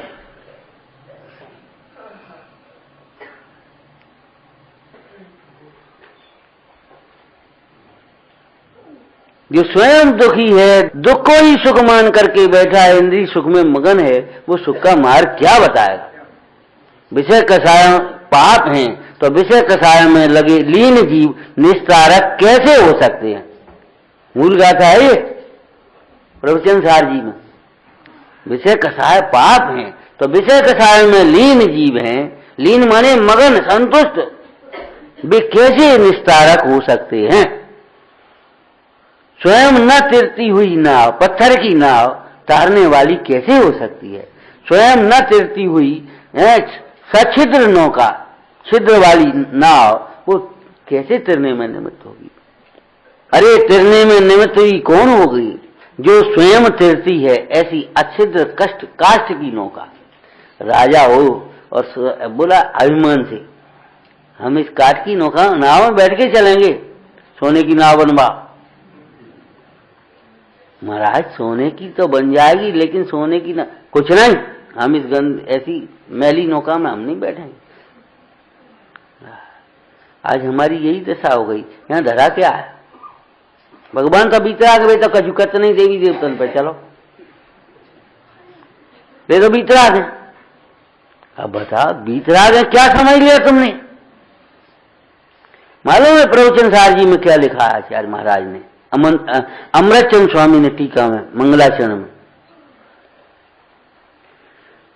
जो स्वयं दुखी है, दुख को ही सुख मान करके बैठा है, इंद्रिय सुख में मगन है, वो सुख का मार्ग क्या बताएगा? विषय कषाय पाप हैं, तो विषय कषाय में लगे लीन जीव निस्तारक कैसे हो सकते हैं? मूल गाथा है ये प्रवचन सार जी में। विषय कषाय पाप हैं, तो विषय कषाय में लीन जीव हैं, लीन माने मगन, संतुष्ट, वे कैसे निस्तारक हो सकते हैं? स्वयं न तिरती हुई नाव, पत्थर की नाव तैरने वाली कैसे हो सकती है? स्वयं न तिरती हुई सछिद्र नौका, छिद्र वाली नाव, वो कैसे तैरने में निमित्त होगी? अरे तैरने में निमित्त ही कौन होगी? जो स्वयं तैरती है, ऐसी अच्छिद्र कष्ट काष्ठ की नौका। राजा हो और बोला अभिमान से, हम इस काठ की नाव में बैठ के चलेंगे, सोने की नाव बनवा। महाराज सोने की तो बन जाएगी, लेकिन सोने की ना कुछ नहीं, हम इस ऐसी मैली नौका में हम नहीं बैठेंगे। आज हमारी यही दशा हो गई। यहाँ धरा क्या है? भगवान का बीतराग वे तो कछु कत नहीं, देवी देवतन पे चलो, वे तो बीतराग है। अब बताओ बीतराग है क्या समझ लिया तुमने? मालूम है प्रवचन सार जी में क्या लिखा है आचार्य महाराज ने, अमृतचंद स्वामी ने टीका में, मंगलाचरण में,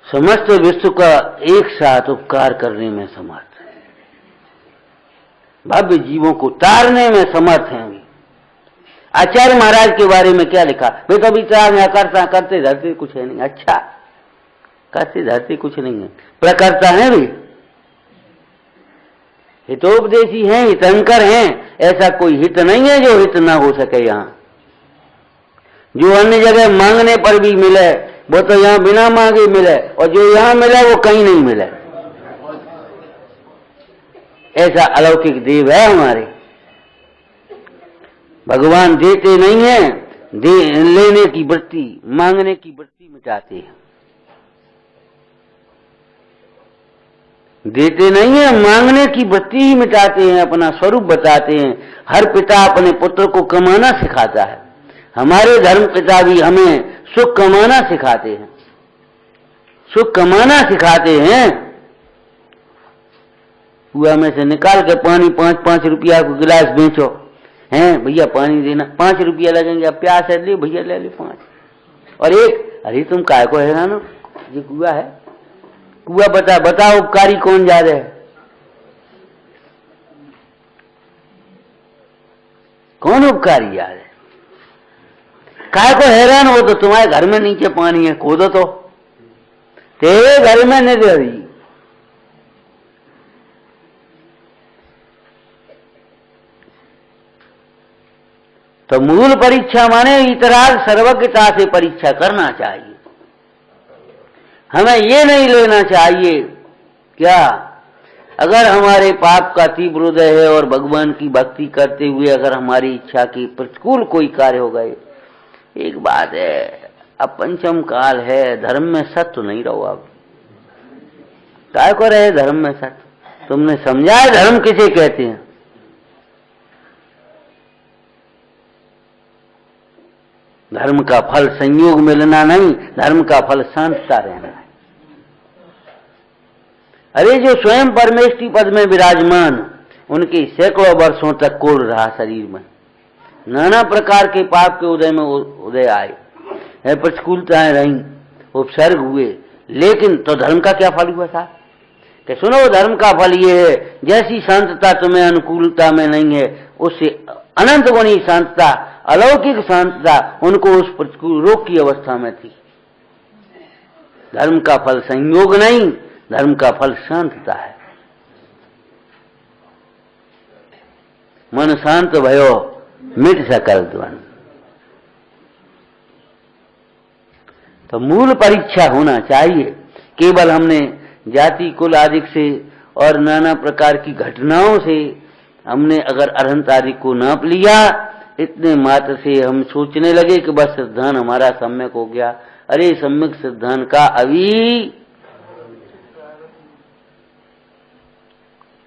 समस्त विश्व का एक साथ उपकार करने में समर्थ, भव्य जीवों को तारने में समर्थ हैं। आचार्य महाराज के बारे में क्या लिखा? वे तो विचार में करता करते धरते कुछ है नहीं। अच्छा, करते धरते कुछ नहीं है, प्रकर्ता है भी, हितोपदेशी हैं, हितंकर हैं। ऐसा कोई हित नहीं है जो हित ना हो सके। यहाँ जो अन्य जगह मांगने पर भी मिले वो तो यहाँ बिना मांगे मिले, और जो यहाँ मिले वो कहीं नहीं मिले। ऐसा अलौकिक देव है हमारे। भगवान देते नहीं है, लेने की वृत्ति, मांगने की वृत्ति मिटाते हैं। देते नहीं है, मांगने की वृत्ति ही मिटाते हैं, अपना स्वरूप बताते हैं। हर पिता अपने पुत्र को कमाना सिखाता है। हमारे धर्म पिता भी हमें सुख कमाना सिखाते हैं, सुख कमाना सिखाते हैं। कुआ में से निकाल के पानी 5-5 रुपया को गिलास बेचो, हैं भैया पानी देना, 5 रुपया लगेंगे। अब प्यास है, ले भैया ले ले 5। और एक, अरे तुम काय को है ना, ये कुआ है, कुआ बताओ उपकारी कौन ज्यादा है? कौन उपकारी याद है? काय को हैरान हो? तो तुम्हारे घर में नीचे पानी है, खोदो तो, तेरे घर में नहीं दे रही। तो मूल परीक्षा माने इतराग सर्वज्ञता से परीक्षा करना चाहिए। हमें ये नहीं लेना चाहिए क्या अगर हमारे पाप का तीव्र हृदय है और भगवान की भक्ति करते हुए अगर हमारी इच्छा के प्रतिकूल कोई कार्य हो गए, एक बात है, अब पंचम काल है, धर्म में सत्य नहीं रहो। अब काय को रहे धर्म में सत्य? तुमने समझा है धर्म किसे कहते हैं? धर्म का फल संयोग मिलना नहीं, धर्म का फल शांतता रहना है। अरे जो स्वयं परमेष्टि पद में विराजमान, उनके सैकड़ों वर्षों तक कोढ़ रहा शरीर में, नाना प्रकार के पाप के उदय में उदय आए, प्रतिकूलताएं रहीं, उपसर्ग हुए, लेकिन तो धर्म का क्या फल हुआ था? कि सुनो, धर्म का फल ये है, जैसी शांतता तुम्हें अनुकूलता में नहीं है, उससे अनंत गुणी शांतता, अलौकिक शांतता उनको उस प्रतिकूल रोग की अवस्था में थी। धर्म का फल संयोग नहीं, धर्म का फल शांतता है। मन शांत भयो मिट सकल द्वंद। तो मूल परीक्षा होना चाहिए। केवल हमने जाति कुल आदि से और नाना प्रकार की घटनाओं से हमने अगर अरहंत आदि को नाप लिया, इतने मात्र से हम सोचने लगे कि बस सिद्धांत हमारा सम्यक हो गया। अरे सम्यक सिद्धांत का अभी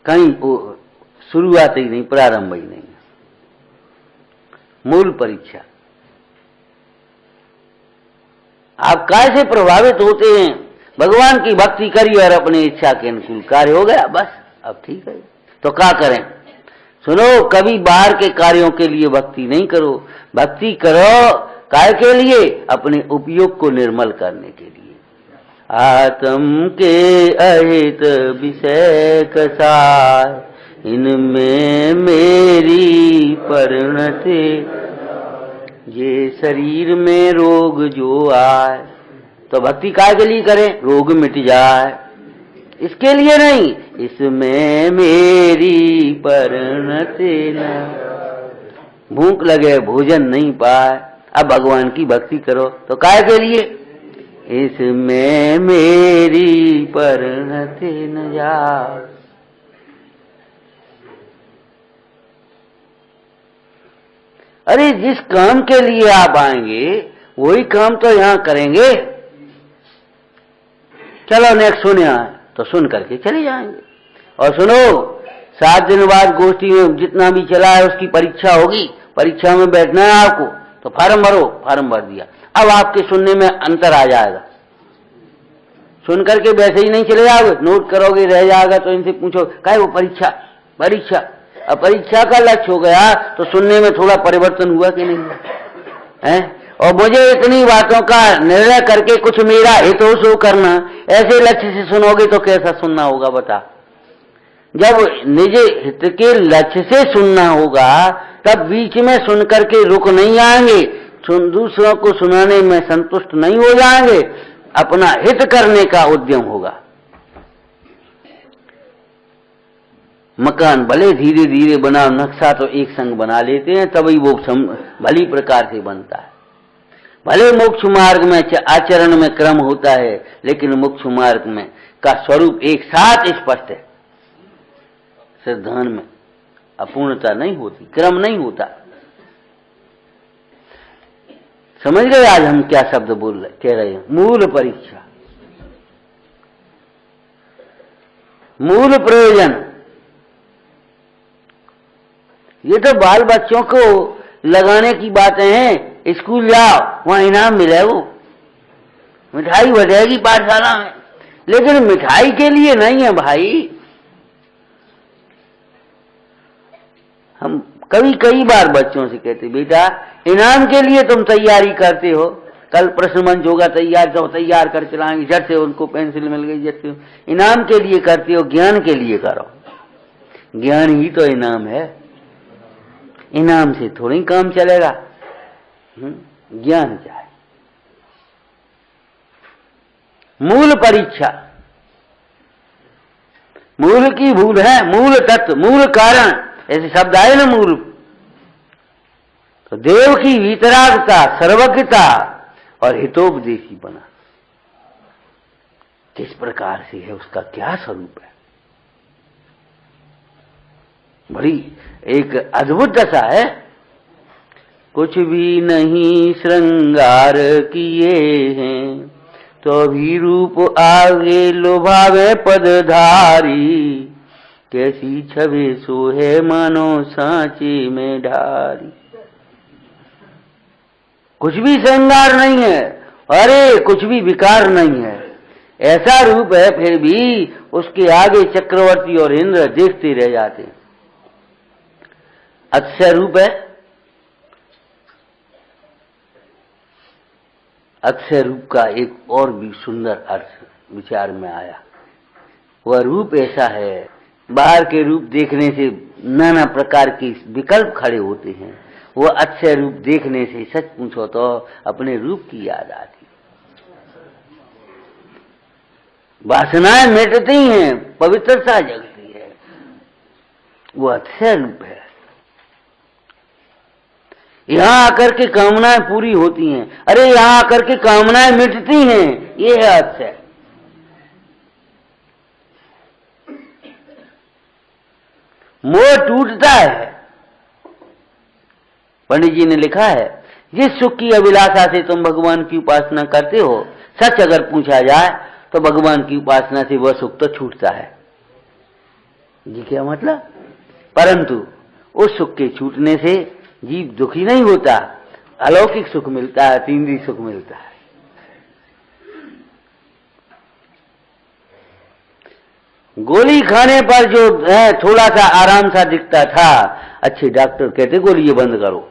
कहीं शुरुआत ही नहीं, प्रारंभ ही नहीं। मूल परीक्षा। आप कैसे प्रभावित होते हैं? भगवान की भक्ति करी और अपनी इच्छा के अनुकूल कार्य हो गया, बस अब ठीक है। तो क्या करें? सुनो, कभी बाहर के कार्यों के लिए भक्ति नहीं करो, भक्ति करो काय के लिए? अपने उपयोग को निर्मल करने के लिए। आत्म के अहित विषय कसाय, इनमें मेरी परिणति, ये शरीर में रोग जो आए। तो भक्ति काय के लिए करें? रोग मिट जाए, इसके लिए नहीं, इसमें मेरी परिणति न। भूख लगे भोजन नहीं पाए, अब भगवान की भक्ति करो, तो काय के लिए? इसमें मेरी परिणति न जाए। अरे जिस काम के लिए आप आएंगे वही काम तो यहां करेंगे। चलो नेक्स्ट सुन, यहां तो सुन करके चले जाएंगे। और सुनो, 7 दिन बाद गोष्ठी में जितना भी चला है उसकी परीक्षा होगी, परीक्षा में बैठना है आपको, तो फार्म भरो, फार्म भर दिया। अब आपके सुनने में अंतर आ जाएगा, सुन करके वैसे ही नहीं चले जाओगे, नोट करोगे, रह जाएगा तो इनसे पूछो क्या है वो परीक्षा, परीक्षा। अब परीक्षा का लक्ष्य हो गया तो सुनने में थोड़ा परिवर्तन हुआ कि नहीं हुआ है? और मुझे इतनी बातों का निर्णय करके कुछ मेरा हित हो सो करना, ऐसे लक्ष्य से सुनोगे तो कैसा सुनना होगा बता। जब निज हित के लक्ष्य से सुनना होगा तब बीच में सुन करके रुक नहीं आएंगे, दूसरों को सुनाने में संतुष्ट नहीं हो जाएंगे, अपना हित करने का उद्यम होगा। मकान भले धीरे धीरे बना, नक्शा तो एक संग बना लेते हैं, तभी वो भली प्रकार से बनता है। भले मोक्ष मार्ग में आचरण में क्रम होता है, लेकिन मोक्ष मार्ग में का स्वरूप एक साथ स्पष्ट है। सिद्धांत में अपूर्णता नहीं होती, क्रम नहीं होता। समझ गए आज हम क्या शब्द कह रहे हैं? मूल परीक्षा, मूल प्रयोजन। ये तो बाल बच्चों को लगाने की बातें हैं। स्कूल जाओ, वहां इनाम मिले, वो मिठाई बटेगी पाठशाला में, लेकिन मिठाई के लिए नहीं है भाई। हम कई बार बच्चों से कहते, बेटा इनाम के लिए तुम तैयारी करते हो, कल प्रश्न मंच होगा, तैयार कर चलाएंगे, झट से उनको पेंसिल मिल गई, झट से इनाम के लिए करते हो, ज्ञान के लिए करो। ज्ञान ही तो इनाम है, इनाम से थोड़ी काम चलेगा। ज्ञान क्या है? मूल परीक्षा, मूल की भूल है, मूल तत्व, मूल कारण, ऐसे शब्द आए ना मूल। तो देव की वितरागता, सर्वज्ञता और हितोपदेशी बना किस प्रकार से है, उसका क्या स्वरूप है, बड़ी एक अद्भुत दशा है। कुछ भी नहीं श्रृंगार किए हैं, तो भी रूप आगे लोभावे पदधारी, कैसी छवि सोहे मानो सांचे में ढारी। कुछ भी श्रृंगार नहीं है, अरे कुछ भी विकार नहीं है, ऐसा रूप है, फिर भी उसके आगे चक्रवर्ती और इंद्र देखते रह जाते हैं। अक्षय रूप है, अक्षय रूप का एक और भी सुंदर अर्थ विचार में आया। वह रूप ऐसा है, बाहर के रूप देखने से नाना प्रकार के विकल्प खड़े होते हैं, वो अक्षय रूप देखने से सच पूछो तो अपने रूप की याद आती, वासनाएं मिटती हैं, पवित्रता जगती है, वो अक्षय रूप है। यहां आकर के कामनाएं पूरी होती हैं, अरे यहां आकर के कामनाएं मिटती हैं, ये है अक्षय। मोह टूटता है। पंडित जी ने लिखा है, जिस सुख की अभिलाषा से तुम भगवान की उपासना करते हो, सच अगर पूछा जाए तो भगवान की उपासना से वह सुख तो छूटता है। जी क्या मतलब? परंतु उस सुख के छूटने से जीव दुखी नहीं होता, अलौकिक सुख मिलता है, तीव्र सुख मिलता है। गोली खाने पर जो थोड़ा सा आराम सा दिखता था, अच्छे डॉक्टर कहते गोली ये बंद करो,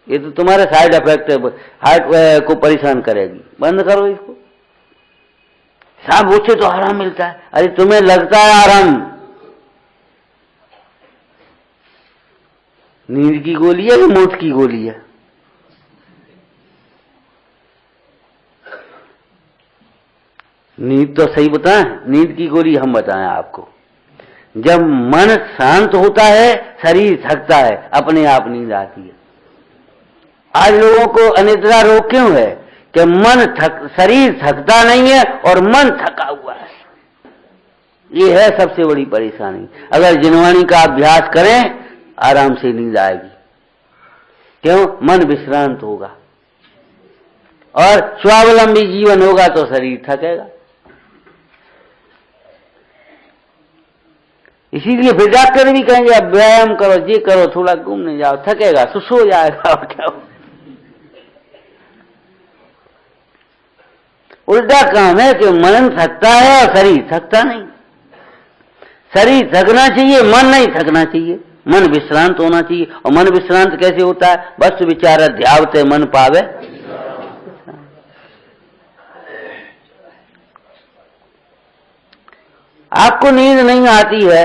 ये तो तुम्हारा साइड इफेक्ट है, हार्ट को परेशान करेगी, बंद करो इसको। साहब उससे तो आराम मिलता है, अरे तुम्हें लगता है आराम, नींद की गोली है या मौत की गोली है? नींद तो सही बताएं, नींद की गोली हम बताएं आपको। जब मन शांत होता है, शरीर थकता है, अपने आप नींद आती है। आज लोगों को अनिद्रा रोग क्यों है? कि शरीर थकता नहीं है और मन थका हुआ है। ये है सबसे बड़ी परेशानी। अगर जिनवाणी का अभ्यास करें आराम से नींद आएगी। क्यों? मन विश्रांत होगा और स्वावलंबी जीवन होगा तो शरीर थकेगा। इसीलिए फिर डॉक्टर भी कहेंगे अब व्यायाम करो, ये करो, थोड़ा घूमने जाओ, थकेगा तो सो जाएगा और क्या हो। उल्टा काम है कि मन थकता है और शरीर थकता नहीं। शरीर थकना चाहिए, मन नहीं थकना चाहिए। मन विश्रांत होना चाहिए। और मन विश्रांत कैसे होता है? बस विचार ध्यावते मन पावे। आपको नींद नहीं आती है,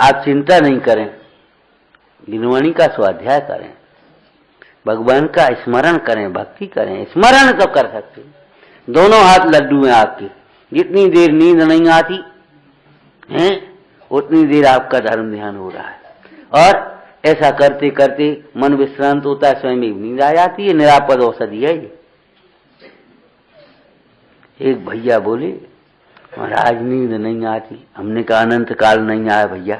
आप चिंता नहीं करें, जिनवाणी का स्वाध्याय करें, भगवान का स्मरण करें, भक्ति करें। स्मरण तो कर सकते, दोनों हाथ लड्डू हैं आपके। जितनी देर नींद नहीं आती है उतनी देर आपका धर्म ध्यान हो रहा है। और ऐसा करते करते मन विश्रांत होता है, स्वयं ही नींद आ जाती है। निरापद औषधि है ये। एक भैया बोले महाराज नींद नहीं आती। हमने कहा अनंत काल नहीं आया भैया।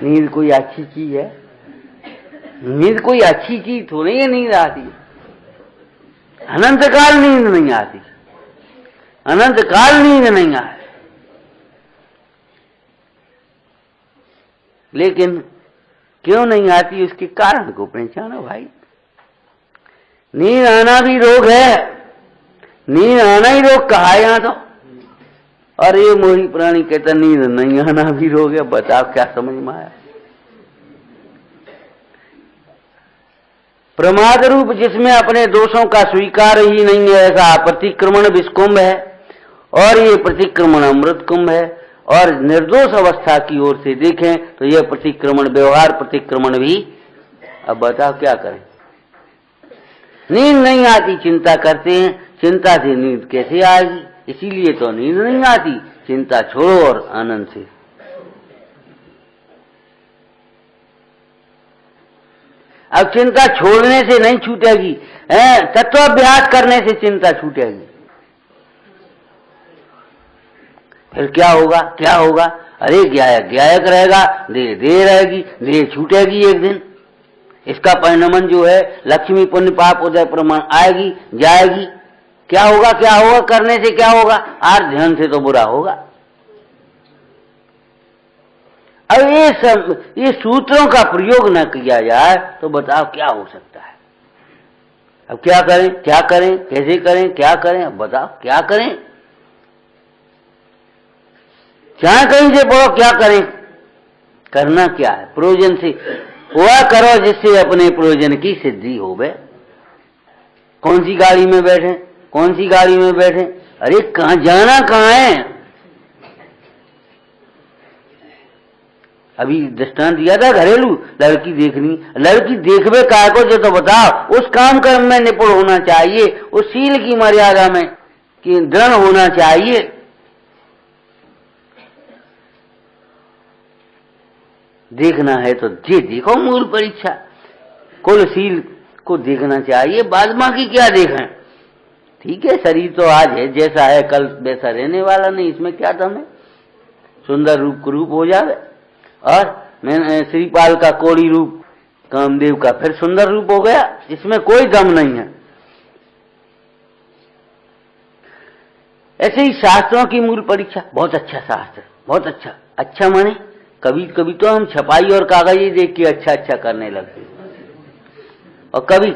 नींद कोई अच्छी चीज है? नींद कोई अच्छी चीज थोड़ी है नींद आती। अनंत काल नींद नहीं आती, अनंत काल नींद नहीं आए। लेकिन क्यों नहीं आती उसके कारण को पहचानो भाई। नींद आना भी रोग है, नींद आना ही रोग कहा है यहां तो। और ये मोही प्राणी कहता नींद नहीं आना भी रोग है। बताओ क्या समझ में आया। प्रमाद रूप जिसमें अपने दोषों का स्वीकार ही नहीं है, ऐसा प्रतिक्रमण विषकुंभ है और ये प्रतिक्रमण अमृत कुंभ है। और निर्दोष अवस्था की ओर से देखें तो यह प्रतिक्रमण व्यवहार प्रतिक्रमण भी। अब बताओ क्या करें। नींद नहीं आती, चिंता करते हैं, चिंता से नींद कैसे आएगी? इसीलिए तो नींद नहीं आती। चिंता छोड़ो और आनंद से। अब चिंता छोड़ने से नहीं छूटेगी, तत्वाभ्यास करने से चिंता छूटेगी। फिर क्या होगा? क्या होगा? अरे गायक गायक रहेगा, देह देह रहेगी, देह छूटेगी एक दिन। इसका परिणमन जो है लक्ष्मी पुण्य पाप उदय प्रमाण आएगी जाएगी। क्या होगा? क्या होगा? करने से क्या होगा? आर ध्यान से तो बुरा होगा। अब ये सूत्रों का प्रयोग न किया जाए तो बताओ क्या हो सकता है। अब क्या करें? क्या करें? कैसे करें? क्या करें? अब बताओ क्या करें। चाहे कहीं से पढ़ो, क्या करें? करना क्या है? प्रयोजन से हुआ करो जिससे अपने प्रयोजन की सिद्धि हो गए। कौन सी गाड़ी में बैठे? कौन सी गाड़ी में बैठे? अरे कहां जाना, कहां है? अभी दृष्टांत दिया था घरेलू, लड़की देखनी। लड़की देखबे काय को जो तो बताओ। उस काम कर्म में निपुण होना चाहिए, उस शील की मर्यादा में कि दृढ़ होना चाहिए। देखना है तो ये देखो मूल परीक्षा, कुलशील को देखना चाहिए। बाद बाकी क्या देखें? ठीक है, शरीर तो आज है जैसा है, कल वैसा रहने वाला नहीं। इसमें क्या दम है? सुंदर रूप कुरूप हो जावे। और मैंने श्रीपाल का कोड़ी रूप, कामदेव का फिर सुंदर रूप हो गया। इसमें कोई दम नहीं है। ऐसे ही शास्त्रों की मूल परीक्षा। बहुत अच्छा शास्त्र, बहुत अच्छा। अच्छा माने कभी कभी तो हम छपाई और कागज ही देख के अच्छा अच्छा करने लगते, और कभी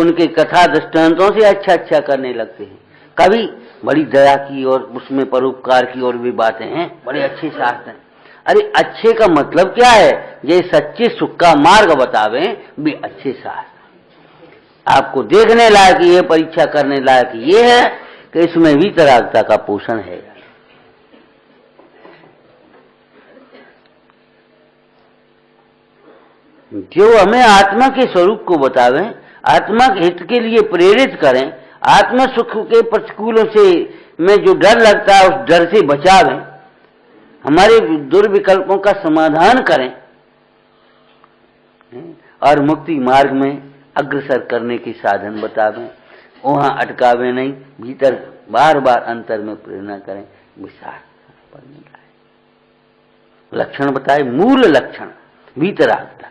उनके कथा दृष्टांतों से अच्छा अच्छा करने लगते हैं। कभी बड़ी दया की और उसमें परोपकार की और भी बातें हैं। बड़े अच्छे शास्त्र हैं। अरे अच्छे का मतलब क्या है? ये सच्चे सुख का मार्ग बतावे भी अच्छे शास्त्र। आपको देखने लायक, ये परीक्षा करने लायक ये है कि इसमें भी तरागता का पोषण है। जो हमें आत्मा के स्वरूप को बतावें, आत्मा के हित के लिए प्रेरित करें, आत्मा सुख के प्रतिकूलों से में जो डर लगता है उस डर से बचावें, हमारे दुर्विकल्पों का समाधान करें और मुक्ति मार्ग में अग्रसर करने के साधन बतावें, वहां अटकावे नहीं, भीतर बार बार अंतर में प्रेरणा करें, विचार पर मिला है। लक्षण बताए, मूल लक्षण वीतरागता।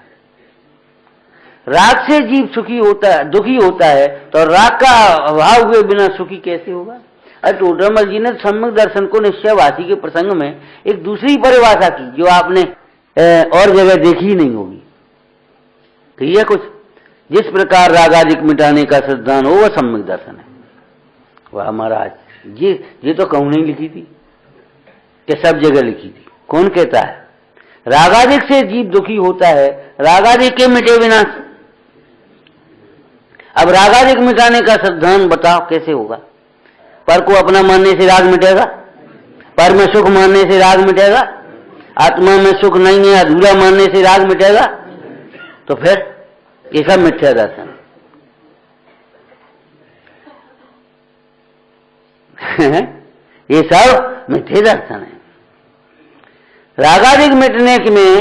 राग से जीव सुखी होता है, दुखी होता है, तो राग का अभाव हुए बिना सुखी कैसे होगा? अरे टोडरमल जी ने सम्यक दर्शन को निश्चयवासी के प्रसंग में एक दूसरी परिभाषा की जो आपने और जगह देखी ही नहीं होगी। तो यह कुछ जिस प्रकार रागादिक मिटाने का सिद्धांत हो वह सम्यक दर्शन है। वह महाराज ये तो कहूं नहीं लिखी थी कि सब जगह लिखी थी। कौन कहता है? रागादिक से जीव दुखी होता है, रागादिक के मिटे बिना। अब रागादिक मिटाने का सिद्धांत बताओ कैसे होगा? पर को अपना मानने से राग मिटेगा? पर में सुख मानने से राग मिटेगा? आत्मा में सुख नहीं है अधूरा मानने से राग मिटेगा? तो फिर ये सब मिथ्या दर्शन ये सब मिथ्या दर्शन है। रागादिक मिटने में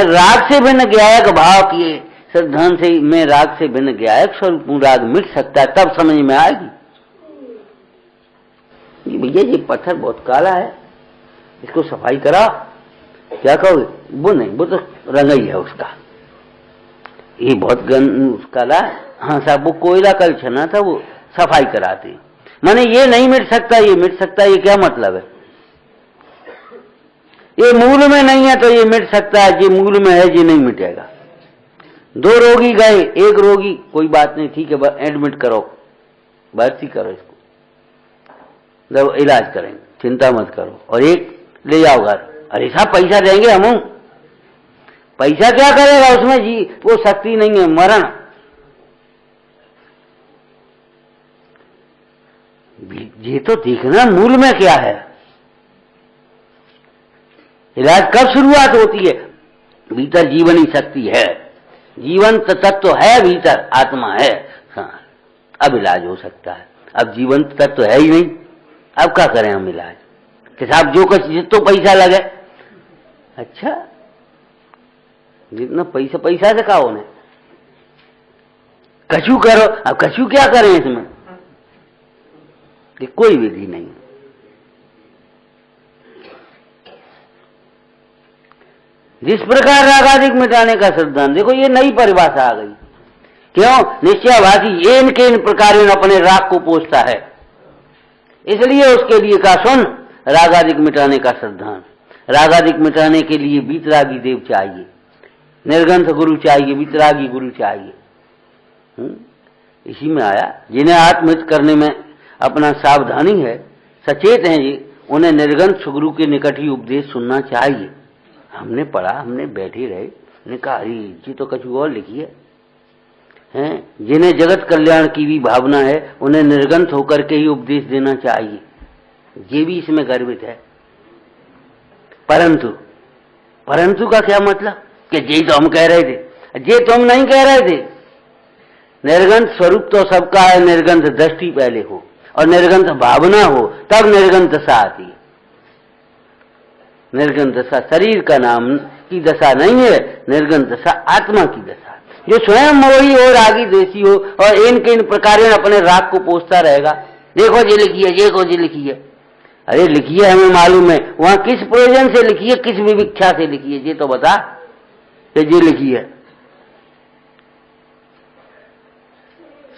राग से भिन्न ज्ञायक भाव किए सिद्धांत से में राग से भिन्न ज्ञायक स्वरूप राग मिट सकता है, तब समझ में आएगी। भैया ये पत्थर बहुत काला है, इसको सफाई करा, क्या कहोगे? वो नहीं, वो तो रंग ही है उसका, ये बहुत काला। हाँ साहब, वो कोयला कल छना था, वो सफाई कराते। माने ये नहीं मिट सकता, ये मिट सकता है, ये क्या मतलब है? ये मूल में नहीं है तो ये मिट सकता है, ये मूल में है ये नहीं मिटेगा। दो रोगी गए, एक रोगी कोई बात नहीं, ठीक है एडमिट करो, भर्ती करो इसको, जब इलाज करेंगे, चिंता मत करो, और एक ले जाओ घर। अरे साहब पैसा देंगे हम, पैसा क्या करेगा उसमें जी, वो शक्ति नहीं है, मरण। ये तो देखना मूल में क्या है। इलाज कब शुरुआत होती है? भीतर जीवनी शक्ति है, जीवन तत्व है, भीतर आत्मा है। हाँ, अब इलाज हो सकता है। अब जीवन तत्व है ही नहीं, अब क्या करें हम इलाज? कि साहब जो कुछ जितो पैसा लगे। अच्छा, जितना पैसा से कहा उन्हें कछु करो। अब कछु क्या करें इसमें? कि कोई विधि नहीं। जिस प्रकार रागादिक मिटाने का सिद्धांत, देखो ये नई परिभाषा आ गई। क्यों? निश्चयवादी इन के इन प्रकार अपने राग को पोषता है, इसलिए उसके लिए का सुन रागादिक मिटाने का सिद्धांत। रागादिक मिटाने के लिए वीतरागी देव चाहिए, निर्गंथ गुरु चाहिए, वीतरागी गुरु चाहिए। इसी में आया जिन्हें आत्महित करने में अपना सावधानी है, सचेत हैं जी, उन्हें निर्गंथ गुरु के निकट ही उपदेश सुनना चाहिए। हमने पढ़ा, हमने बैठे रहे, ने कहा अरे जी तो कुछ और लिखी है। जिन्हें जगत कल्याण की भी भावना है उन्हें निर्गंथ होकर के ही उपदेश देना चाहिए, ये भी इसमें गर्वित है। परंतु का क्या मतलब? कि यही तो हम कह रहे थे, ये तो हम नहीं कह रहे थे। निर्गंथ स्वरूप तो सबका है, निर्गंथ दृष्टि पहले हो और निर्गंथ भावना हो, तब निर्गंथ दशा आती है। निर्गंथ दशा शरीर का नाम की दशा नहीं है, निर्गंथ दशा आत्मा की दशा, जो स्वयं मोही हो, रागी द्वेषी हो और इनके इन प्रकार अपने राग को पोषता रहेगा। देखो जी लिखी है, देखो जी लिखी है। अरे लिखी है हमें मालूम है, वहां किस प्रयोजन से लिखी है, किस विविक्षा से लिखी है, ये तो बता कि ये लिखी है।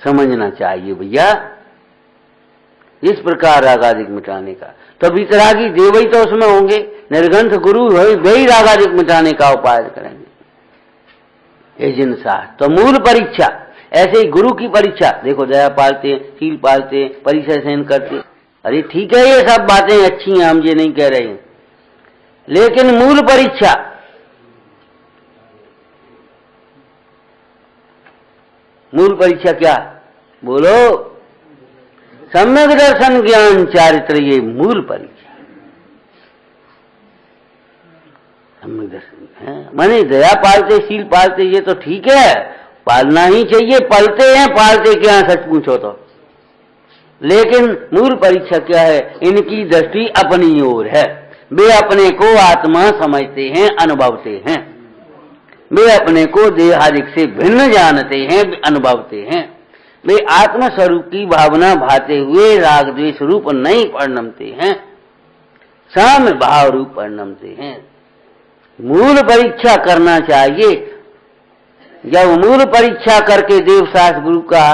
समझना चाहिए भैया। इस प्रकार रागादिक मिटाने का, तो वीतरागी देव ही तो उसमें होंगे, निर्गंथ गुरु वही रागादिक मिटाने का उपाय करेंगे। ये जिनसा तो मूल परीक्षा, ऐसे ही गुरु की परीक्षा। देखो दया पालते, शील पालते, परिचय सहन करते। अरे ठीक है, ये सब बातें अच्छी हैं, हम ये नहीं कह रहे हैं, लेकिन मूल परीक्षा, मूल परीक्षा क्या? बोलो। सम्यक दर्शन ज्ञान चारित्र, ये मूल परीक्षा। सम्यक दर्शन है माने दया पालते, शील पालते, ये तो ठीक है, पालना ही चाहिए। पलते हैं, पालते क्या, सच पूछो तो। लेकिन मूल परीक्षा क्या है? इनकी दृष्टि अपनी ओर है, वे अपने को आत्मा समझते हैं, अनुभवते हैं। वे अपने को देहादिक से भिन्न जानते हैं, अनुभवते हैं। वे आत्मस्वरूप की भावना भाते हुए राग द्वेष रूप नहीं परिणमते हैं, साम्य भाव रूप परिणमते हैं। मूल परीक्षा करना चाहिए। जब मूल परीक्षा करके देवशास्त्र गुरु का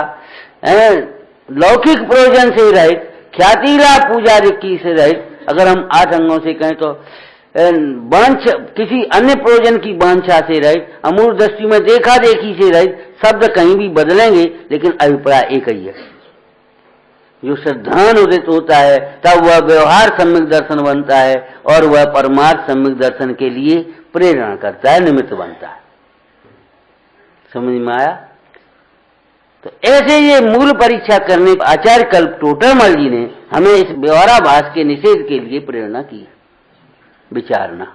लौकिक प्रयोजन से रहित, ख्याति लाभ पूजा रिक्की से रहित, अगर हम 8 अंगों से कहें तो वांछा, किसी अन्य प्रयोजन की वांछा से रहित, अमूर्त दृष्टि में देखा देखी से रहित, शब्द कहीं भी बदलेंगे लेकिन अभिप्राय एक ही है। जो श्रद्धान उदित होता है तब वह व्यवहार सम्यक दर्शन बनता है और वह परमार्थ सम्यक दर्शन के लिए प्रेरणा करता है, निमित्त बनता है। समझ में आया? तो ऐसे ये मूल परीक्षा करने आचार्य कल्प टोटरमल जी ने हमें इस व्यवहाराभास के निषेध के लिए प्रेरणा की। विचारना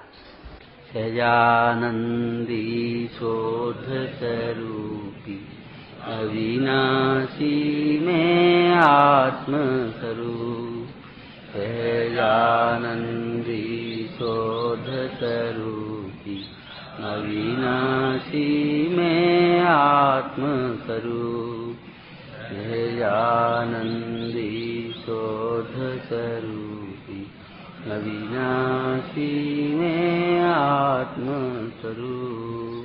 सहजानंदी शोध स्वरूपी अविनाशी में आत्म स्वरूप, सहजानंदी शोध स्वरूपी अविनाशी में आत्म स्वरूप, सहजानंदी शोध स्वरूपी अविनाशी में आत्म स्वरूप।